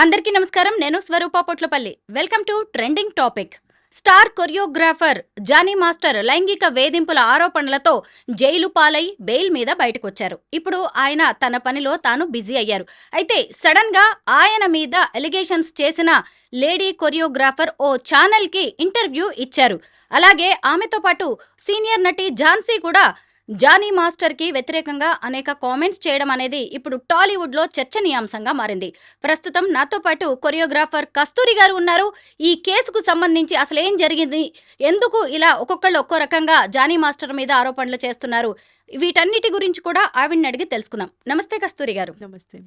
అందరికీ నమస్కారం. నేను Swaroopa Potlapalli. Welcome to trending topic. Star choreographer Jani master లైంగిక వేధింపుల ఆరోపణలతో జైలు పాలై బెయిల్ మీద బయటకొచ్చారు. ఇప్పుడు ఆయన తన పనిలో తాను బిజీ అయ్యారు. అయితే సడన్ గా ఆయన మీద ఎలిగేషన్స్ చేసిన లేడీ కొరియోగ్రాఫర్ ఓ ఛానల్ కి ఇంటర్వ్యూ ఇచ్చారు. అలాగే ఆమెతో పాటు సీనియర్ నటి ఝాన్సీ కూడా జానీ మాస్టర్ కి వ్యతిరేకంగా అనేక కామెంట్స్ చేయడం అనేది ఇప్పుడు టాలీవుడ్ లో చర్చనీయాంశంగా మారింది. ప్రస్తుతం నాతో పాటు కొరియోగ్రాఫర్ కస్తూరి గారు ఉన్నారు. ఈ కేసుకు సంబంధించి అసలు ఏం జరిగింది, ఎందుకు ఇలా ఒక్కొక్కళ్ళు ఒక్కో రకంగా జానీ మాస్టర్ మీద ఆరోపణలు చేస్తున్నారు, వీటన్నిటి గురించి కూడా ఆవిడని అడిగి తెలుసుకుందాం. నమస్తే కస్తూరి గారు. నమస్తే.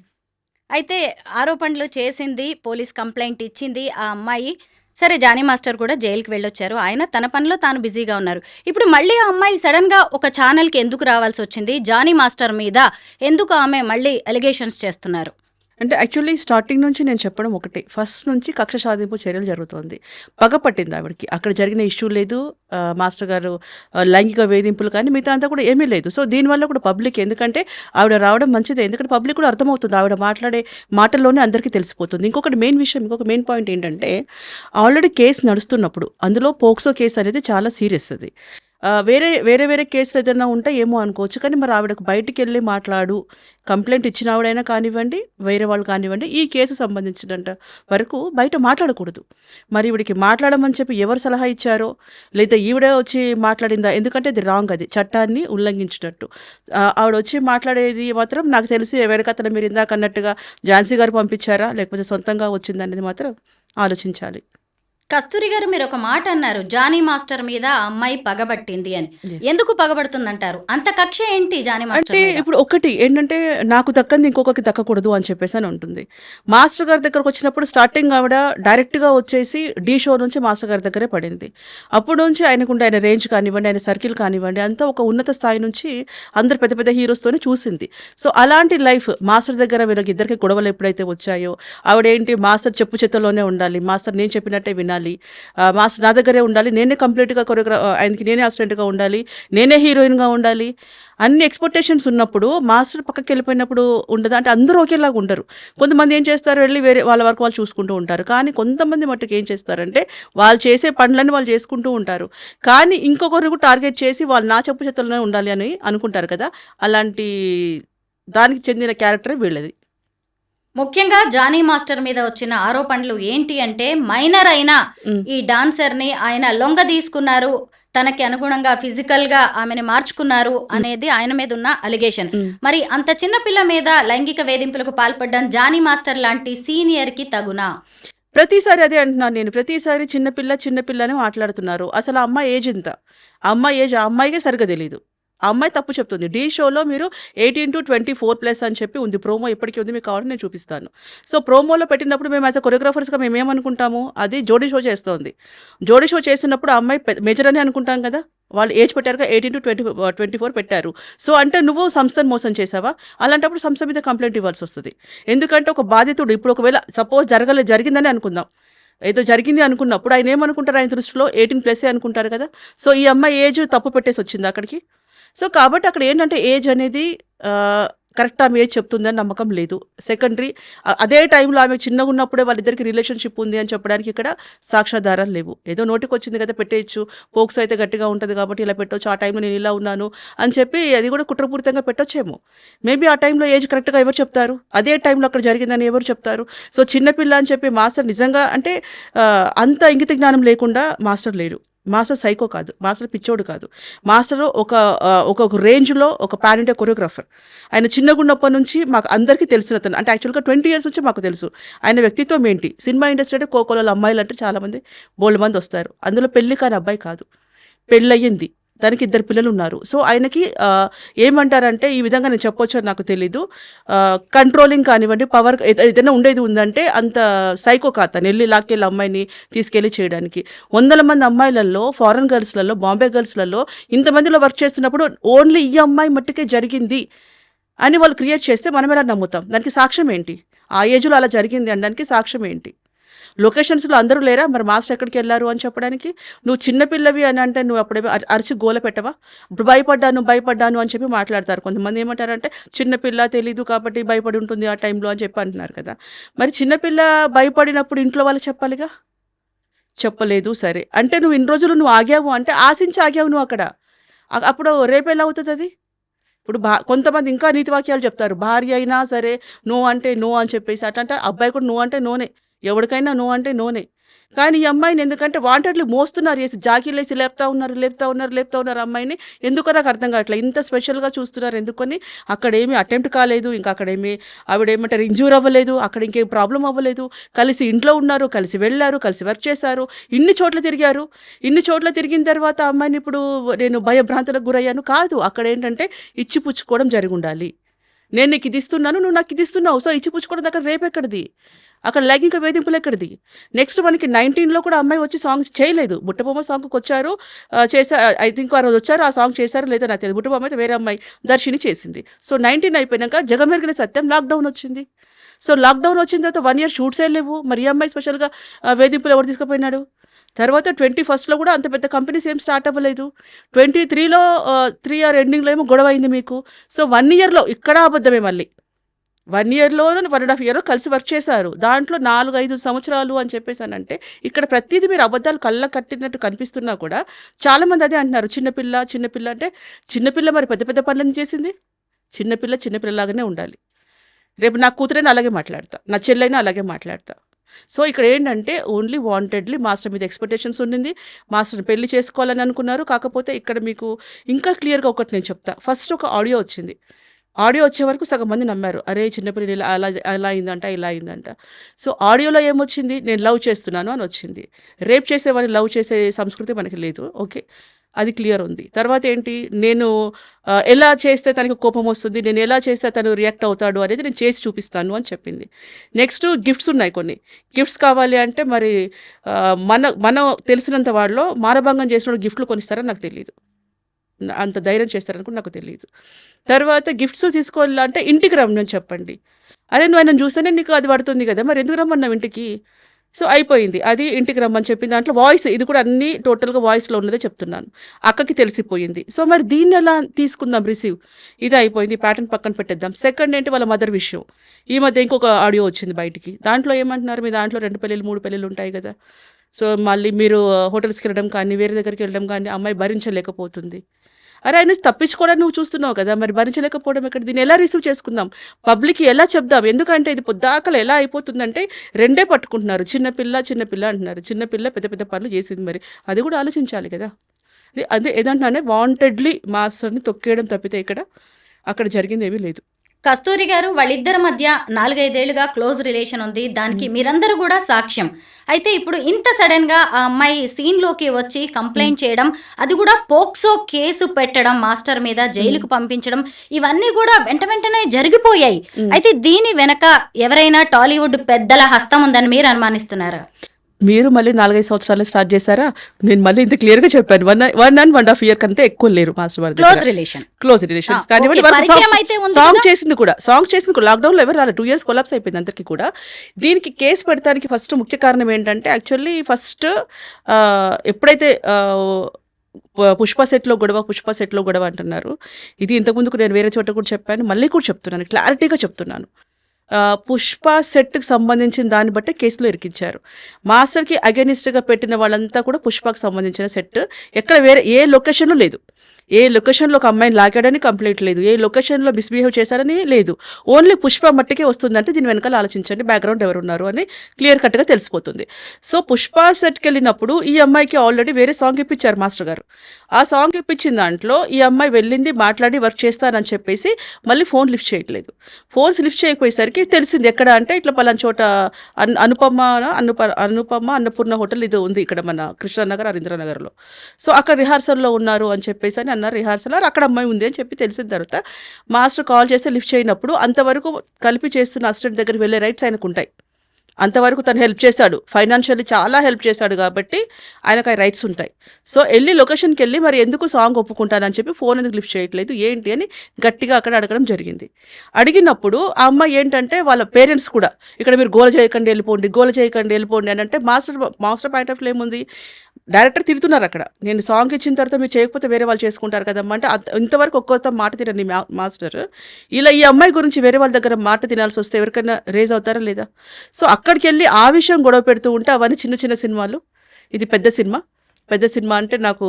అయితే ఆరోపణలు చేసింది, పోలీస్ కంప్లైంట్ ఇచ్చింది ఆ అమ్మాయి. సరే, జానీ మాస్టర్ కూడా జైలుకి వెళ్ళొచ్చారు. ఆయన తన పనిలో తాను బిజీగా ఉన్నారు. ఇప్పుడు మళ్ళీ ఆ అమ్మాయి సడన్గా ఒక ఛానల్కి ఎందుకు రావాల్సి వచ్చింది? జానీ మాస్టర్ మీద ఎందుకు ఆమె మళ్ళీ అలిగేషన్స్ చేస్తున్నారు? అంటే యాక్చువల్లీ స్టార్టింగ్ నుంచి నేను చెప్పడం ఒకటే, ఫస్ట్ నుంచి కక్ష సాధింపు చర్యలు జరుగుతోంది. పగ పట్టింది ఆవిడకి. అక్కడ జరిగిన ఇష్యూ లేదు, మాస్టర్ గారు లైంగిక వేధింపులు కానీ మిగతా అంతా కూడా ఏమీ లేదు. సో దీనివల్ల కూడా పబ్లిక్, ఎందుకంటే ఆవిడ రావడం మంచిదే, ఎందుకంటే పబ్లిక్ కూడా అర్థమవుతుంది, ఆవిడ మాట్లాడే మాటల్లోనే అందరికీ తెలిసిపోతుంది. ఇంకొక మెయిన్ పాయింట్ ఏంటంటే, ఆల్రెడీ కేసు నడుస్తున్నప్పుడు, అందులో పోక్సో కేసు అనేది చాలా సీరియస్. అది వేరే కేసులు ఏదైనా ఉంటే ఏమో అనుకోవచ్చు, కానీ మరి ఆవిడకు బయటికి వెళ్ళి మాట్లాడు, కంప్లైంట్ ఇచ్చిన ఆవిడైనా కానివ్వండి, వేరే వాళ్ళు కానివ్వండి, ఈ కేసు సంబంధించినంత వరకు బయట మాట్లాడకూడదు. మరి ఈవిడికి మాట్లాడమని చెప్పి ఎవరు సలహా ఇచ్చారో, లేదా ఈవిడే వచ్చి మాట్లాడిందా? ఎందుకంటే అది రాంగ్, అది చట్టాన్ని ఉల్లంఘించినట్టు. ఆవిడ వచ్చి మాట్లాడేది మాత్రం నాకు తెలిసి వెనకతల మీరు ఇందాక అన్నట్టుగా ఝాన్సీ గారు పంపించారా, లేకపోతే సొంతంగా వచ్చిందనేది మాత్రం ఆలోచించాలి. కస్తూరి గారు, మీరు ఒక మాట అన్నారు, జానీ మాస్టర్ మీద ఆ అమ్మాయి పగబట్టింది అని. ఎందుకు పగబడుతుందంటారు? అంత కక్ష ఏంటి జానీ మాస్టర్ అంటే మీద? ఇప్పుడు ఒకటి ఏంటంటే, నాకు దక్కంది ఇంకొకరికి దక్కకూడదు అని చెప్పేసి అని ఉంటుంది. మాస్టర్ గారి దగ్గరకు వచ్చినప్పుడు స్టార్టింగ్ ఆవిడ డైరెక్ట్గా వచ్చేసి డీ షో నుంచి మాస్టర్ గారి దగ్గరే పడింది. అప్పుడు నుంచి ఆయనకుండే ఆయన రేంజ్ కానివ్వండి, ఆయన సర్కిల్ కానివ్వండి, అంతా ఒక ఉన్నత స్థాయి నుంచి అందరు పెద్ద పెద్ద హీరోస్తోనే చూసింది. సో అలాంటి లైఫ్ మాస్టర్ దగ్గర వీళ్ళకి ఇద్దరికి గొడవలు ఎప్పుడైతే వచ్చాయో, ఆవిడేంటి మాస్టర్ చెప్పు చేతల్లోనే ఉండాలి, మాస్టర్ నేను చెప్పినట్టే వినాలి, మాస్టర్ నా దగ్గరే ఉండాలి, నేనే కంప్లీట్గా ఆయనకి నేనే అసిస్టెంట్గా ఉండాలి, నేనే హీరోయిన్గా ఉండాలి, అన్ని ఎక్స్పెక్టేషన్స్ ఉన్నప్పుడు మాస్టర్ పక్కకి వెళ్ళిపోయినప్పుడు ఉండదు. అంటే అందరూ ఒకేలాగా ఉండరు. కొంతమంది ఏం చేస్తారు, వెళ్ళి వేరే వాళ్ళ వరకు వాళ్ళు చూసుకుంటూ ఉంటారు. కానీ కొంతమంది మట్టుకు ఏం చేస్తారంటే, వాళ్ళు చేసే పనులన్నీ వాళ్ళు చేసుకుంటూ ఉంటారు, కానీ ఇంకొకరు టార్గెట్ చేసి వాళ్ళు నా చెప్పు చేతుల్లోనే ఉండాలి అని అనుకుంటారు కదా. అలాంటి దానికి చెందిన క్యారెక్టర్ వీళ్ళది. ముఖ్యంగా జానీ మాస్టర్ మీద వచ్చిన ఆరోపణలు ఏంటి అంటే, మైనర్ అయిన ఈ డాన్సర్ ని ఆయన లొంగ తీసుకున్నారు, తనకి అనుగుణంగా ఫిజికల్ గా ఆమెను మార్చుకున్నారు అనేది ఆయన మీద ఉన్న అలిగేషన్. మరి అంత చిన్న పిల్ల మీద లైంగిక వేధింపులకు పాల్పడ్డాను జానీ మాస్టర్ లాంటి సీనియర్ కి తగునా? ప్రతిసారి అదే అంటున్నాను నేను. ప్రతిసారి చిన్నపిల్ల అని మాట్లాడుతున్నారు. అసలు ఆ అమ్మాయి ఏజ్ ఎంత? ఆ అమ్మాయికే సరిగ్గా తెలియదు. ఆ అమ్మాయి తప్పు చెప్తుంది. డీ షోలో మీరు 18 to 24+ అని చెప్పి ఉంది. ప్రోమో ఇప్పటికీ ఉంది, మీకు కావాలని నేను చూపిస్తాను. సో ప్రోమోలో పెట్టినప్పుడు మేము యాజ్ అ కొరియోగ్రాఫర్స్గా మేము ఏమనుకుంటాము, అది జోడీ షో చేస్తోంది. జోడీ షో చేసినప్పుడు ఆ అమ్మాయి మేజర్ అని అనుకుంటాం కదా. వాళ్ళు ఏజ్ పెట్టారుగా, 18 to 24 పెట్టారు. సో అంటే నువ్వు సంస్థను మోసం చేసావా? అలాంటప్పుడు సంస్థ మీద కంప్లైంట్ ఇవ్వాల్సి వస్తుంది. ఎందుకంటే ఒక బాధితుడు, ఇప్పుడు ఒకవేళ సపోజ్ జరిగిందని అనుకుందాం, ఏదో జరిగింది అనుకున్నప్పుడు ఆయన ఏమనుకుంటారు, ఆయన దృష్టిలో 18+ అనుకుంటారు కదా. సో ఈ అమ్మాయి ఏజ్ తప్పు పెట్టేసి వచ్చింది అక్కడికి. సో కాబట్టి అక్కడ ఏంటంటే ఏజ్ అనేది కరెక్ట్, ఆమె ఏజ్ చెప్తుందని నమ్మకం లేదు. సెకండరీ, అదే టైంలో ఆమె చిన్నగా ఉన్నప్పుడే వాళ్ళిద్దరికి రిలేషన్షిప్ ఉంది అని చెప్పడానికి ఇక్కడ సాక్ష్యాధారాలు లేవు. ఏదో నోటికి వచ్చింది కదా పెట్టేయచ్చు, పోక్స్ అయితే గట్టిగా ఉంటుంది కాబట్టి ఇలా పెట్టవచ్చు, ఆ టైంలో నేను ఇలా ఉన్నాను అని చెప్పి అది కూడా కుట్రపూరితంగా పెట్టొచ్చేమో. మేబీ ఆ టైంలో ఏజ్ కరెక్ట్గా ఎవరు చెప్తారు? అదే టైంలో అక్కడ జరిగిందని ఎవరు చెప్తారు? సో చిన్నపిల్ల అని చెప్పి మాస్టర్ నిజంగా అంటే అంత ఇంగిత జ్ఞానం లేకుండా మాస్టర్ లేడు. మాస్టర్ సైకో కాదు, మాస్టర్ పిచ్చోడు కాదు. మాస్టర్ ఒక రేంజ్లో ఒక పాన్ ఇండియా కొరియోగ్రాఫర్. ఆయన చిన్నగున్నప్పటి నుంచి మాకు అందరికీ తెలిసిన అతను. అంటే యాక్చువల్గా 20 years నుంచి మాకు తెలుసు ఆయన వ్యక్తిత్వం ఏంటి. సినిమా ఇండస్ట్రీ అంటే కోకోలలో అమ్మాయిలు అంటే చాలామంది బోల్డ్ మంది వస్తారు. అందులో పెళ్లి కాని అబ్బాయి కాదు, పెళ్ళయ్యింది, దానికి 2 పిల్లలు ఉన్నారు. సో ఆయనకి ఏమంటారంటే, ఈ విధంగా నేను చెప్పొచ్చు అని నాకు తెలీదు, కంట్రోలింగ్ కానివ్వండి, పవర్ ఏదైనా ఉండేది ఉందంటే అంత సైకో కాదు. వెళ్ళి లాక్కెళ్ళి అమ్మాయిని తీసుకెళ్ళి చేయడానికి. 100 మంది అమ్మాయిలలో, ఫారెన్ గర్ల్స్లలో, బాంబే గర్ల్స్లలో ఇంతమందిలో వర్క్ చేస్తున్నప్పుడు ఓన్లీ ఈ అమ్మాయి మట్టుకే జరిగింది అని వాళ్ళు క్రియేట్ చేస్తే మనం ఎలా నమ్ముతాం? దానికి సాక్ష్యం ఏంటి? ఆ ఏజ్లో అలా జరిగింది అనడానికి సాక్ష్యం ఏంటి? లొకేషన్స్‌లో అందరూ లేరా? మరి మాస్టర్ ఎక్కడికెళ్లారు అని చెప్పడానికి? నువ్వు చిన్న పిల్లవి అని అంటే నువ్వు అప్పుడేమో అరిచి గోల పెట్టవా? ఇప్పుడు భయపడ్డాను అని చెప్పి మాట్లాడతారు. కొంతమంది ఏమంటారంటే చిన్న పిల్ల తెలీదు కాబట్టి భయపడి ఉంటుంది ఆ టైంలో అని చెప్పి అంటున్నారు కదా! మరి చిన్న పిల్ల భయపడినప్పుడు ఇంట్లో వాళ్ళకి చెప్పాలిగా? చెప్పలేదు సరే. అంటే నువ్వు ఇన్ని రోజులు నువ్వు ఆగావు అంటే ఆశించి ఆగావు నువ్వు అక్కడ. అప్పుడు రేపెలా అవుతదది? ఇప్పుడు కొంతమంది ఇంకా నీతి వాక్యాలు చెప్తారు. భార్య అయినా సరే నో అంటే నో అని చెప్పేసి అట్లంటే అబ్బాయి కూడా నో అంటే నోనే. ఎవడికైనా నో అంటే నోనే. కానీ ఈ అమ్మాయిని ఎందుకంటే వాంటెడ్‌లీ మోస్తున్నారు జాకీలేసి లేపుతా ఉన్నారు అమ్మాయిని. ఎందుకో నాకు అర్థం కావట్లే. ఇంత స్పెషల్‌గా చూస్తున్నారు ఎందుకని? అక్కడేమి అటెంప్ట్ కాలేదు. ఇంకా అక్కడేమి ఆవిడేమంటారు ఇంజ్యూర్ అవ్వలేదు. అక్కడ ఇంకేం ప్రాబ్లమ్ అవ్వలేదు. కలిసి ఇంట్లో ఉన్నారు. కలిసి వెళ్లారు. కలిసి వర్క్ చేశారు. ఇన్ని చోట్ల తిరిగారు. ఇన్ని చోట్ల తిరిగిన తర్వాత అమ్మాయిని ఇప్పుడు నేను భయభ్రాంతులకు గురయ్యాను కాదు. అక్కడేంటంటే ఇచ్చిపుచ్చుకోవడం జరిగుండాలి. నేను నీకు ఇది ఇస్తున్నాను. నువ్వు నాకు ఇది ఇస్తున్నావు. సో ఇచ్చిపుచ్చుకోవడం దగ్గర రేపెక్కడిది? అక్కడ లైంగిక వేధింపులు ఎక్కడిది? నెక్స్ట్ మనకి 19లో కూడా అమ్మాయి వచ్చి సాంగ్స్ చేయలేదు. బుట్టబొమ్మ సాంగ్‌కొచ్చారు. ఐ థింక్ ఆ రోజు వచ్చారు. ఆ సాంగ్ చేశారో లేదో నాకు తెలీదు. బుట్టబొమ్మ అయితే వేరే అమ్మాయి దర్శిని చేసింది. సో 19 అయిపోయినాక జగమెరిగిన సత్యం లాక్‌డౌన్ వచ్చింది. సో లాక్‌డౌన్ వచ్చిన తర్వాత 1 ఇయర్ షూట్సే లేవు. మరి ఈ అమ్మాయి స్పెషల్‌గా వేధింపులు ఎవరు తీసుకుపోయినాడు? తర్వాత 21లో కూడా అంత పెద్ద కంపెనీస్ ఏం స్టార్ట్ అవ్వలేదు. 23లో 3 ఇయర్ ఎండింగ్‌లో ఏమో గొడవ అయింది మీకు. సో 1 ఇయర్‌లో ఇక్కడ అబద్ధమే మళ్ళీ. 1 ఇయర్‌లోనో 1½ ఇయరో కలిసి వర్క్ చేశారు. దాంట్లో 4, 5 సంవత్సరాలు అని చెప్పేసనంటే ఇక్కడ ప్రతీది మీరు అబద్ధాలు కళ్ళకు కట్టినట్టు కనిపిస్తున్నా కూడా చాలామంది అదే అంటున్నారు. చిన్న పిల్ల అంటే చిన్న పిల్ల మరి పెద్ద పెద్ద పనులెందుకు చేసింది? చిన్న పిల్లలాగానే ఉండాలి. రేపు నా కూతురైనా అలాగే మాట్లాడతా. నా చెల్లైనా అలాగే మాట్లాడతా. సో ఇక్కడ ఏంటంటే ఓన్లీ వాంటెడ్‌లీ మాస్టర్ మీద ఎక్స్‌పెక్టేషన్స్ ఉండింది. మాస్టర్‌ని పెళ్లి చేసుకోవాలని అనుకున్నారు. కాకపోతే ఇక్కడ మీకు ఇంకా క్లియర్‌గా ఒకటి నేను చెప్తా. ఫస్ట్ ఒక ఆడియో వచ్చింది. ఆడియో వచ్చే వరకు సగం మంది నమ్మారు. అరే! చిన్న పిల్ల అలా అయిందంట, ఇలా అయిందంట. సో ఆడియోలో ఏమొచ్చింది? నేను లవ్ చేస్తున్నాను అని వచ్చింది. రేప్ చేసేవాడిని లవ్ చేసే సంస్కృతి మనకి లేదు. ఓకే. అది క్లియర్ ఉంది. తర్వాత ఏంటి? నేను ఎలా చేస్తే తనకి కోపం వస్తుంది, నేను ఎలా చేస్తే తను రియాక్ట్ అవుతాడు అనేది నేను చేసి చూపిస్తాను అని చెప్పింది. నెక్స్ట్ గిఫ్ట్స్ ఉన్నాయి కొన్ని. గిఫ్ట్స్ కావాలి అంటే మరి మనం తెలిసినంత వాళ్ళలో మానభంగం చేసినోడు గిఫ్ట్‌లు కొనిస్తారని నాకు తెలీదు. అంత ధైర్యం చేస్తారని కూడా నాకు తెలీదు. తర్వాత గిఫ్ట్స్ తీసుకోవాలంటే ఇంటికి రమ్మని చెప్పండి. అరే! నువ్వు ఆయనను చూస్తేనే నీకు అది పడుతుంది కదా! మరి ఎందుకు రమ్మన్నావు ఇంటికి? సో అయిపోయింది. అది ఇంటికి రమ్మని చెప్పిన దాంట్లో వాయిస్ ఇది కూడా అన్నీ టోటల్‌గా వాయిస్‌లో ఉన్నదే చెప్తున్నాను. అక్కకి తెలిసిపోయింది. సో మరి దీన్ని ఎలా తీసుకుందాం రిసీవ్? ఇది అయిపోయింది. ప్యాటర్న్ పక్కన పెట్టేద్దాం. సెకండ్ ఏంటి వాళ్ళ మదర్ విషయం. ఈ మధ్య ఇంకొక ఆడియో వచ్చింది బయటికి. దాంట్లో ఏమంటున్నారు? మీ దాంట్లో 2 పెళ్ళిళ్ళు, 3 పెళ్ళిళ్ళు ఉంటాయి కదా! సో మళ్ళీ మీరు హోటల్స్‌కి వెళ్ళడం కానీ, వేరే దగ్గరికి వెళ్ళడం కానీ అమ్మాయి భరించలేకపోతుంది. అరే! ఆయన నుంచి తప్పించుకోవడానికి నువ్వు చూస్తున్నావు కదా! మరి భరించలేకపోవడం ఎక్కడ? దీన్ని ఎలా రిసీవ్ చేసుకుందాం? పబ్లిక్‌కి ఎలా చెప్దాం? ఎందుకంటే ఇది పొద్దాకల ఎలా అయిపోతుందంటే రెండే పట్టుకుంటున్నారు. చిన్న పిల్ల అంటున్నారు. చిన్న పిల్ల పెద్ద పెద్ద పనులు చేసింది మరి. అది కూడా ఆలోచించాలి కదా! అదే ఏదంటున్నానే వాంటెడ్‌లీ మాస్టర్‌ని తొక్కేయడం తప్పితే అక్కడ జరిగిందేమీ లేదు. కస్తూరి గారు వాళ్ళిద్దరి మధ్య 4, 5 ఏళ్లుగా క్లోజ్ రిలేషన్ ఉంది. దానికి మీరందరూ కూడా సాక్ష్యం. అయితే ఇప్పుడు ఇంత సడన్‌గా ఆ అమ్మాయి సీన్‌లోకి వచ్చి కంప్లెయింట్ చేయడం, అది కూడా పోక్సో కేసు పెట్టడం మాస్టర్ మీద, జైలుకు పంపించడం ఇవన్నీ కూడా వెంటనే జరిగిపోయాయి. అయితే దీని వెనక ఎవరైనా టాలీవుడ్ పెద్దల హస్తం ఉందని మీరు అనుమానిస్తున్నారా? మీరు మళ్ళీ 4, 5 సంవత్సరాలే స్టార్ట్ చేశారా? నేను మళ్ళీ ఇంత క్లియర్‌గా చెప్పాను. 1 and 1½ ఇయర్ కంటే ఎక్కువ లేరు మాస్టర్ వారి దగ్గర. క్లోజ్ రిలేషన్స్ కానివ్వండి. సాంగ్ చేసింది కూడా లాక్‌డౌన్‌లో ఎవరు రాలేదు. 2 ఇయర్స్ కొలాప్స్ అయిపోయింది అందరికీ కూడా. దీనికి కేసు పెడతానికి ఫస్ట్ ముఖ్య కారణం ఏంటంటే యాక్చువల్లీ ఫస్ట్ ఎప్పుడైతే పుష్ప సెట్‌లో గొడవ అంటున్నారు. ఇది ఇంతకుముందుకు నేను వేరే చోట కూడా చెప్పాను. మళ్ళీ కూడా చెప్తున్నాను. క్లారిటీగా చెప్తున్నాను. పుష్ప సెట్‌కి సంబంధించిన దాన్ని బట్టే కేసులో ఇరికించారు. మాస్టర్‌కి అగైనిస్ట్‌గా పెట్టిన వాళ్ళంతా కూడా పుష్పకి సంబంధించిన సెట్. ఎక్కడ వేరే ఏ లొకేషన్‌లో లేదు. ఏ లొకేషన్‌లో ఒక అమ్మాయిని లాగాడని కంప్లెయింట్ లేదు. ఏ లొకేషన్‌లో మిస్‌బిహేవ్ చేశారని లేదు. ఓన్లీ పుష్ప మట్టికే వస్తుందంటే దీని వెనకాల ఆలోచించండి బ్యాక్‌గ్రౌండ్ ఎవరున్నారు అని క్లియర్ కట్‌గా తెలిసిపోతుంది. సో పుష్ప సెట్‌కెళ్ళినప్పుడు ఈ అమ్మాయికి ఆల్రెడీ వేరే సాంగ్ ఇప్పించారు మాస్టర్ గారు. ఆ సాంగ్ ఇప్పించిన దాంట్లో ఈ అమ్మాయి వెళ్ళింది, మాట్లాడి వర్క్ చేస్తానని చెప్పేసి మళ్ళీ ఫోన్ లిఫ్ట్ చేయట్లేదు. ఫోన్స్ లిఫ్ట్ చేయకపోయేసరికి తెలిసింది ఎక్కడ అంటే ఇట్లా పలానా చోట అన్నపూర్ణ హోటల్ ఇది ఉంది ఇక్కడ మన కృష్ణానగర్, హరీంద్రనగర్‌లో. సో అక్కడ రిహార్సల్‌లో ఉన్నారు అని చెప్పేసి అని అన్నారు. రిహార్సల్ అక్కడ అమ్మాయి ఉంది అని చెప్పి తెలిసిన తర్వాత మాస్టర్ కాల్ చేస్తే లిఫ్ట్ చేయనప్పుడు అంతవరకు కలిపి చేస్తున్న అసిస్టెంట్ దగ్గరికి వెళ్ళే రైట్స్ ఆయనకు ఉంటాయి. అంతవరకు తను హెల్ప్ చేశాడు, ఫైనాన్షియల్లీ చాలా హెల్ప్ చేశాడు కాబట్టి ఆయనకు ఆ రైట్స్ ఉంటాయి. సో వెళ్ళి లొకేషన్కి వెళ్ళి మరి ఎందుకు సాంగ్ ఒప్పుకుంటానని చెప్పి ఫోన్ ఎందుకు లిఫ్ట్ చేయట్లేదు ఏంటి అని గట్టిగా అక్కడ అడగడం జరిగింది. అడిగినప్పుడు ఆ అమ్మాయి ఏంటంటే వాళ్ళ పేరెంట్స్ కూడా ఇక్కడ మీరు గోల చేయకండి వెళ్ళిపోండి అని అంటే మాస్టర్ పాయింట్ ఆఫ్ వ్యూ ఏముంది, డైరెక్టర్ తిడుతున్నారు అక్కడ, నేను సాంగ్ ఇచ్చిన తర్వాత మీరు చేయకపోతే వేరే వాళ్ళు చేసుకుంటారు కదమ్మా అంటే ఇంతవరకు ఒక్కొక్క మాట తినండి మాస్టర్. ఇలా ఈ అమ్మాయి గురించి వేరే వాళ్ళ దగ్గర మాట తినాల్సి వస్తే ఎవరికైనా రేజ్ అవుతారా లేదా? సో అక్కడికి వెళ్ళి ఆ విషయం గొడవ పెడుతూ ఉంటే అవన్నీ చిన్న చిన్న సినిమాలు, ఇది పెద్ద సినిమా అంటే నాకు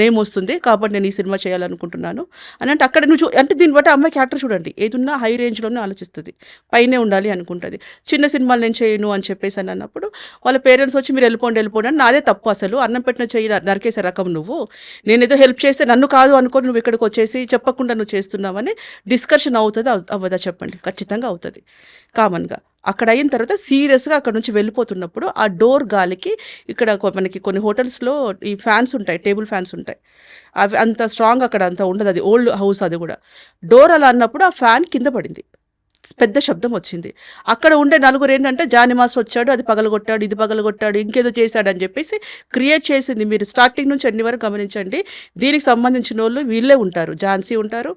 నేమ్ వస్తుంది కాబట్టి నేను ఈ సినిమా చేయాలనుకుంటున్నాను అని అంటే అక్కడ నువ్వు అంటే దీన్ని బట్టి అమ్మాయి క్యారెక్టర్ చూడండి, ఏదున్నా హై రేంజ్లోనే ఆలోచిస్తుంది, పైనే ఉండాలి అనుకుంటుంది. చిన్న సినిమాలు నేను చేయను అని చెప్పేసి అని అన్నప్పుడు వాళ్ళ పేరెంట్స్ వచ్చి మీరు వెళ్ళిపోండి అని నాదే తప్పు, అసలు అన్నం పెట్టిన చెయ్యి నరికేసే రకం నువ్వు, నేను ఏదో హెల్ప్ చేస్తే నన్ను కాదు అనుకొని నువ్వు ఇక్కడికి వచ్చేసి చెప్పకుండా నువ్వు చేస్తున్నావని డిస్కషన్ అవుతుంది అవ్వదా చెప్పండి? ఖచ్చితంగా అవుతుంది కామన్గా. అక్కడ అయిన తర్వాత సీరియస్గా అక్కడ నుంచి వెళ్ళిపోతున్నప్పుడు ఆ డోర్ గాలికి ఇక్కడ మనకి కొన్ని హోటల్స్లో ఈ ఫ్యాన్స్ ఉంటాయి, టేబుల్ ఫ్యాన్స్ ఉంటాయి, అవి అంత స్ట్రాంగ్ అక్కడ అంత ఉండదు, అది ఓల్డ్ హౌస్ అది కూడా. డోర్ అలా అన్నప్పుడు ఆ ఫ్యాన్ కింద పడింది, పెద్ద శబ్దం వచ్చింది. అక్కడ ఉండే నలుగురు ఏంటంటే జానీ మాస్టర్ వచ్చాడు, అది పగలగొట్టాడు, ఇది పగలగొట్టాడు, ఇంకేదో చేశాడు అని చెప్పేసి క్రియేట్ చేసింది. మీరు స్టార్టింగ్ నుంచి అన్ని వరకు గమనించండి, దీనికి సంబంధించిన వాళ్ళు వీళ్ళే ఉంటారు, ఝాన్సీ ఉంటారు,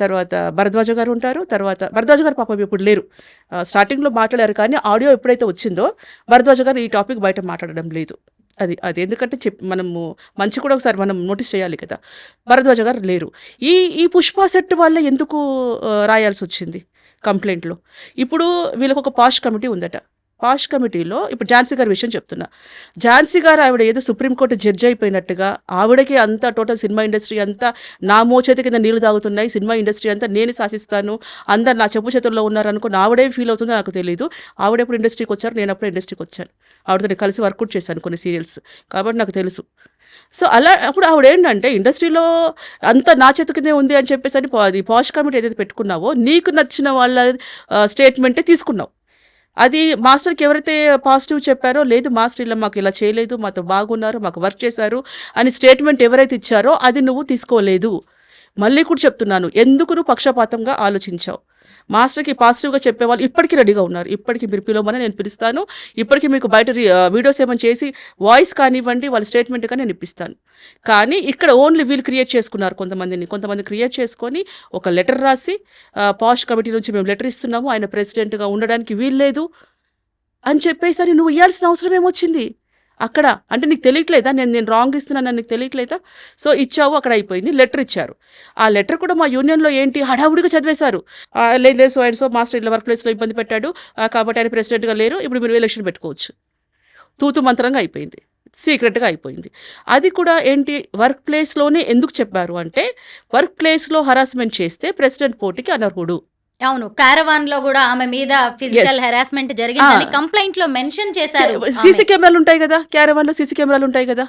తర్వాత భరద్వాజ గారు ఉంటారు. తర్వాత భరద్వాజ గారు పాపం ఇప్పుడు లేరు, స్టార్టింగ్లో మాట్లాడారు కానీ ఆడియో ఎప్పుడైతే వచ్చిందో భరద్వాజ గారు ఈ టాపిక్ బయట మాట్లాడడం లేదు. అది ఎందుకంటే మనము మంచి కూడా ఒకసారి మనం నోటీస్ చేయాలి కదా. భరద్వాజ గారు లేరు. ఈ పుష్ప సెట్ వల్ల ఎందుకు రాయాల్సి వచ్చింది కంప్లైంట్లో? ఇప్పుడు వీళ్ళకి ఒక పాష్ కమిటీ ఉందట, పాష్ కమిటీలో ఇప్పుడు ఝాన్సీ గారి విషయం చెప్తున్నా. ఝాన్సీ గారు ఆవిడ ఏదో సుప్రీంకోర్టు జడ్జి అయిపోయినట్టుగా ఆవిడకి అంతా టోటల్ సినిమా ఇండస్ట్రీ అంతా నా మోచేతి కింద నీళ్లు తాగుతున్నాయి, సినిమా ఇండస్ట్రీ అంతా నేను శాసిస్తాను, అందరు నా చెప్పు చేతుల్లో ఉన్నారనుకుని ఆవిడే ఫీల్ అవుతుందో నాకు తెలియదు. ఆవిడెప్పుడు ఇండస్ట్రీకి వచ్చారు, నేను అప్పుడు ఇండస్ట్రీకి వచ్చాను, ఆవిడతో కలిసి వర్కౌట్ చేశాను కొన్ని సీరియల్స్ కాబట్టి నాకు తెలుసు. సో అలా అప్పుడు ఆవిడ ఏంటంటే ఇండస్ట్రీలో అంత నా చేతి కిందే ఉంది అని చెప్పేసి అని అది పాష్ కమిటీ ఏదైతే పెట్టుకున్నావో నీకు నచ్చిన వాళ్ళ స్టేట్మెంటే తీసుకున్నావు. అది మాస్టర్కి ఎవరైతే పాజిటివ్ చెప్పారో, లేదు మాస్టర్ ఇలా మాకు ఇలా చేయలేదు, మాతో బాగున్నారు, మాకు వర్క్ చేశారు అని స్టేట్మెంట్ ఎవరైతే ఇచ్చారో అది నువ్వు తీసుకోలేదు. మళ్ళీ కూడా చెప్తున్నాను, ఎందుకు నువ్వు పక్షపాతంగా ఆలోచించావు? మాస్టర్కి పాజిటివ్గా చెప్పేవాళ్ళు ఇప్పటికీ రెడీగా ఉన్నారు, ఇప్పటికీ మీరు పిలవమని నేను పిలుస్తాను, ఇప్పటికీ మీకు బయట వీడియోస్ ఏమైనా చేసి వాయిస్ కానివ్వండి వాళ్ళ స్టేట్మెంట్ కానీ నేను ఇప్పిస్తాను. కానీ ఇక్కడ ఓన్లీ వీళ్ళు క్రియేట్ చేసుకున్నారు, కొంతమంది క్రియేట్ చేసుకొని ఒక లెటర్ రాసి పాష్ కమిటీ నుంచి మేము లెటర్ ఇస్తున్నాము, ఆయన ప్రెసిడెంట్గా ఉండడానికి వీల్లేదు అని చెప్పేసరి నువ్వు ఇవ్వాల్సిన అవసరం ఏమొచ్చింది అక్కడ? అంటే నీకు తెలియట్లేదా నేను రాంగ్ ఇస్తున్నాను నీకు తెలియట్లేదా? సో ఇచ్చావు, అక్కడ అయిపోయింది. లెటర్ ఇచ్చారు, ఆ లెటర్ కూడా మా యూనియన్లో ఏంటి హడావుడిగా చదివేశారు. లేదు సో అండ్ సో మాస్టర్ ఇట్లా వర్క్ ప్లేస్లో ఇబ్బంది పెట్టాడు కాబట్టి ఆయన ప్రెసిడెంట్గా లేరు, ఇప్పుడు మీరు ఎలక్షన్ పెట్టుకోవచ్చు. తూతు మంత్రంగా అయిపోయింది, సీక్రెట్గా అయిపోయింది. అది కూడా ఏంటి వర్క్ ప్లేస్లోనే ఎందుకు చెప్పారు అంటే వర్క్ ప్లేస్లో హరాస్మెంట్ చేస్తే ప్రెసిడెంట్ పోటీకి అనర్హుడు. అవును, కారవాన్ లో కూడా ఆమె మీద ఫిజికల్ హెరాస్మెంట్ జరిగిందని కంప్లైంట్ లో మెన్షన్ చేశారు. సీసీ కెమెరాలు ఉంటాయి కదా, క్యారవాన్ లో సీసీ కెమెరాలు ఉంటాయి కదా,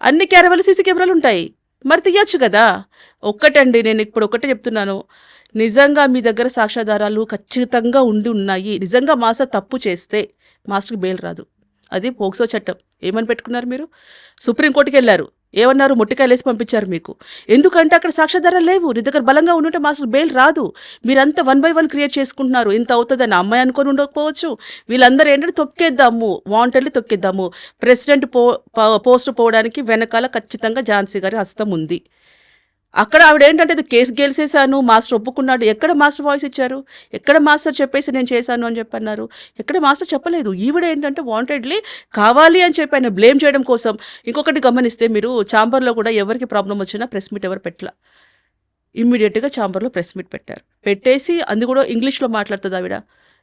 అన్ని క్యారవాన్లో సీసీ కెమెరాలు ఉంటాయి, మరి తీయచ్చు కదా. ఒక్కటండి, నేను ఇప్పుడు ఒకటే చెప్తున్నాను, నిజంగా మీ దగ్గర సాక్ష్యాధారాలు ఖచ్చితంగా ఉన్నాయి, నిజంగా మాస్టర్ తప్పు చేస్తే మాస్టర్కి బెయిల్ రాదు, అది పోక్సో చట్టం. ఏమని పెట్టుకున్నారు మీరు? సుప్రీంకోర్టుకి వెళ్ళారు, ఏమన్నారు? మొట్టికాయలేసి పంపించారు మీకు. ఎందుకంటే అక్కడ సాక్ష్యాధారాలు లేవు, నీ దగ్గర బలంగా ఉండుంటే మాస్టర్ బెయిల్ రాదు. మీరంతా 1 by 1 క్రియేట్ చేసుకుంటున్నారు, ఇంత అవుతుందని అమ్మాయి అనుకొని ఉండకపోవచ్చు. వీళ్ళందరూ ఏంటంటే తొక్కేద్దాము, వాంటెడ్లీ తొక్కేద్దాము. ప్రెసిడెంట్ పోస్ట్ పోవడానికి వెనకాల ఖచ్చితంగా ఝాన్సీ గారి హస్తం ఉంది. అక్కడ ఆవిడ ఏంటంటే ఇది కేసు గెలిచేశాను, మాస్టర్ ఒప్పుకున్నాడు. ఎక్కడ మాస్టర్ వాయిస్ ఇచ్చారు? ఎక్కడ మాస్టర్ చెప్పేసి నేను చేశాను అని చెప్పన్నారు? ఎక్కడ మాస్టర్ చెప్పలేదు. ఈవిడ ఏంటంటే వాంటెడ్లీ కావాలి అని చెప్పి ఆయన బ్లేమ్ చేయడం కోసం. ఇంకొకటి గమనిస్తే మీరు ఛాంబర్లో కూడా ఎవరికి ప్రాబ్లం వచ్చినా ప్రెస్ మీట్ ఎవరు పెట్టలా, ఇమ్మీడియట్గా ఛాంబర్లో ప్రెస్ మీట్ పెట్టారు. పెట్టేసి అందు కూడా ఇంగ్లీష్లో మాట్లాడుతుంది ఆవిడ.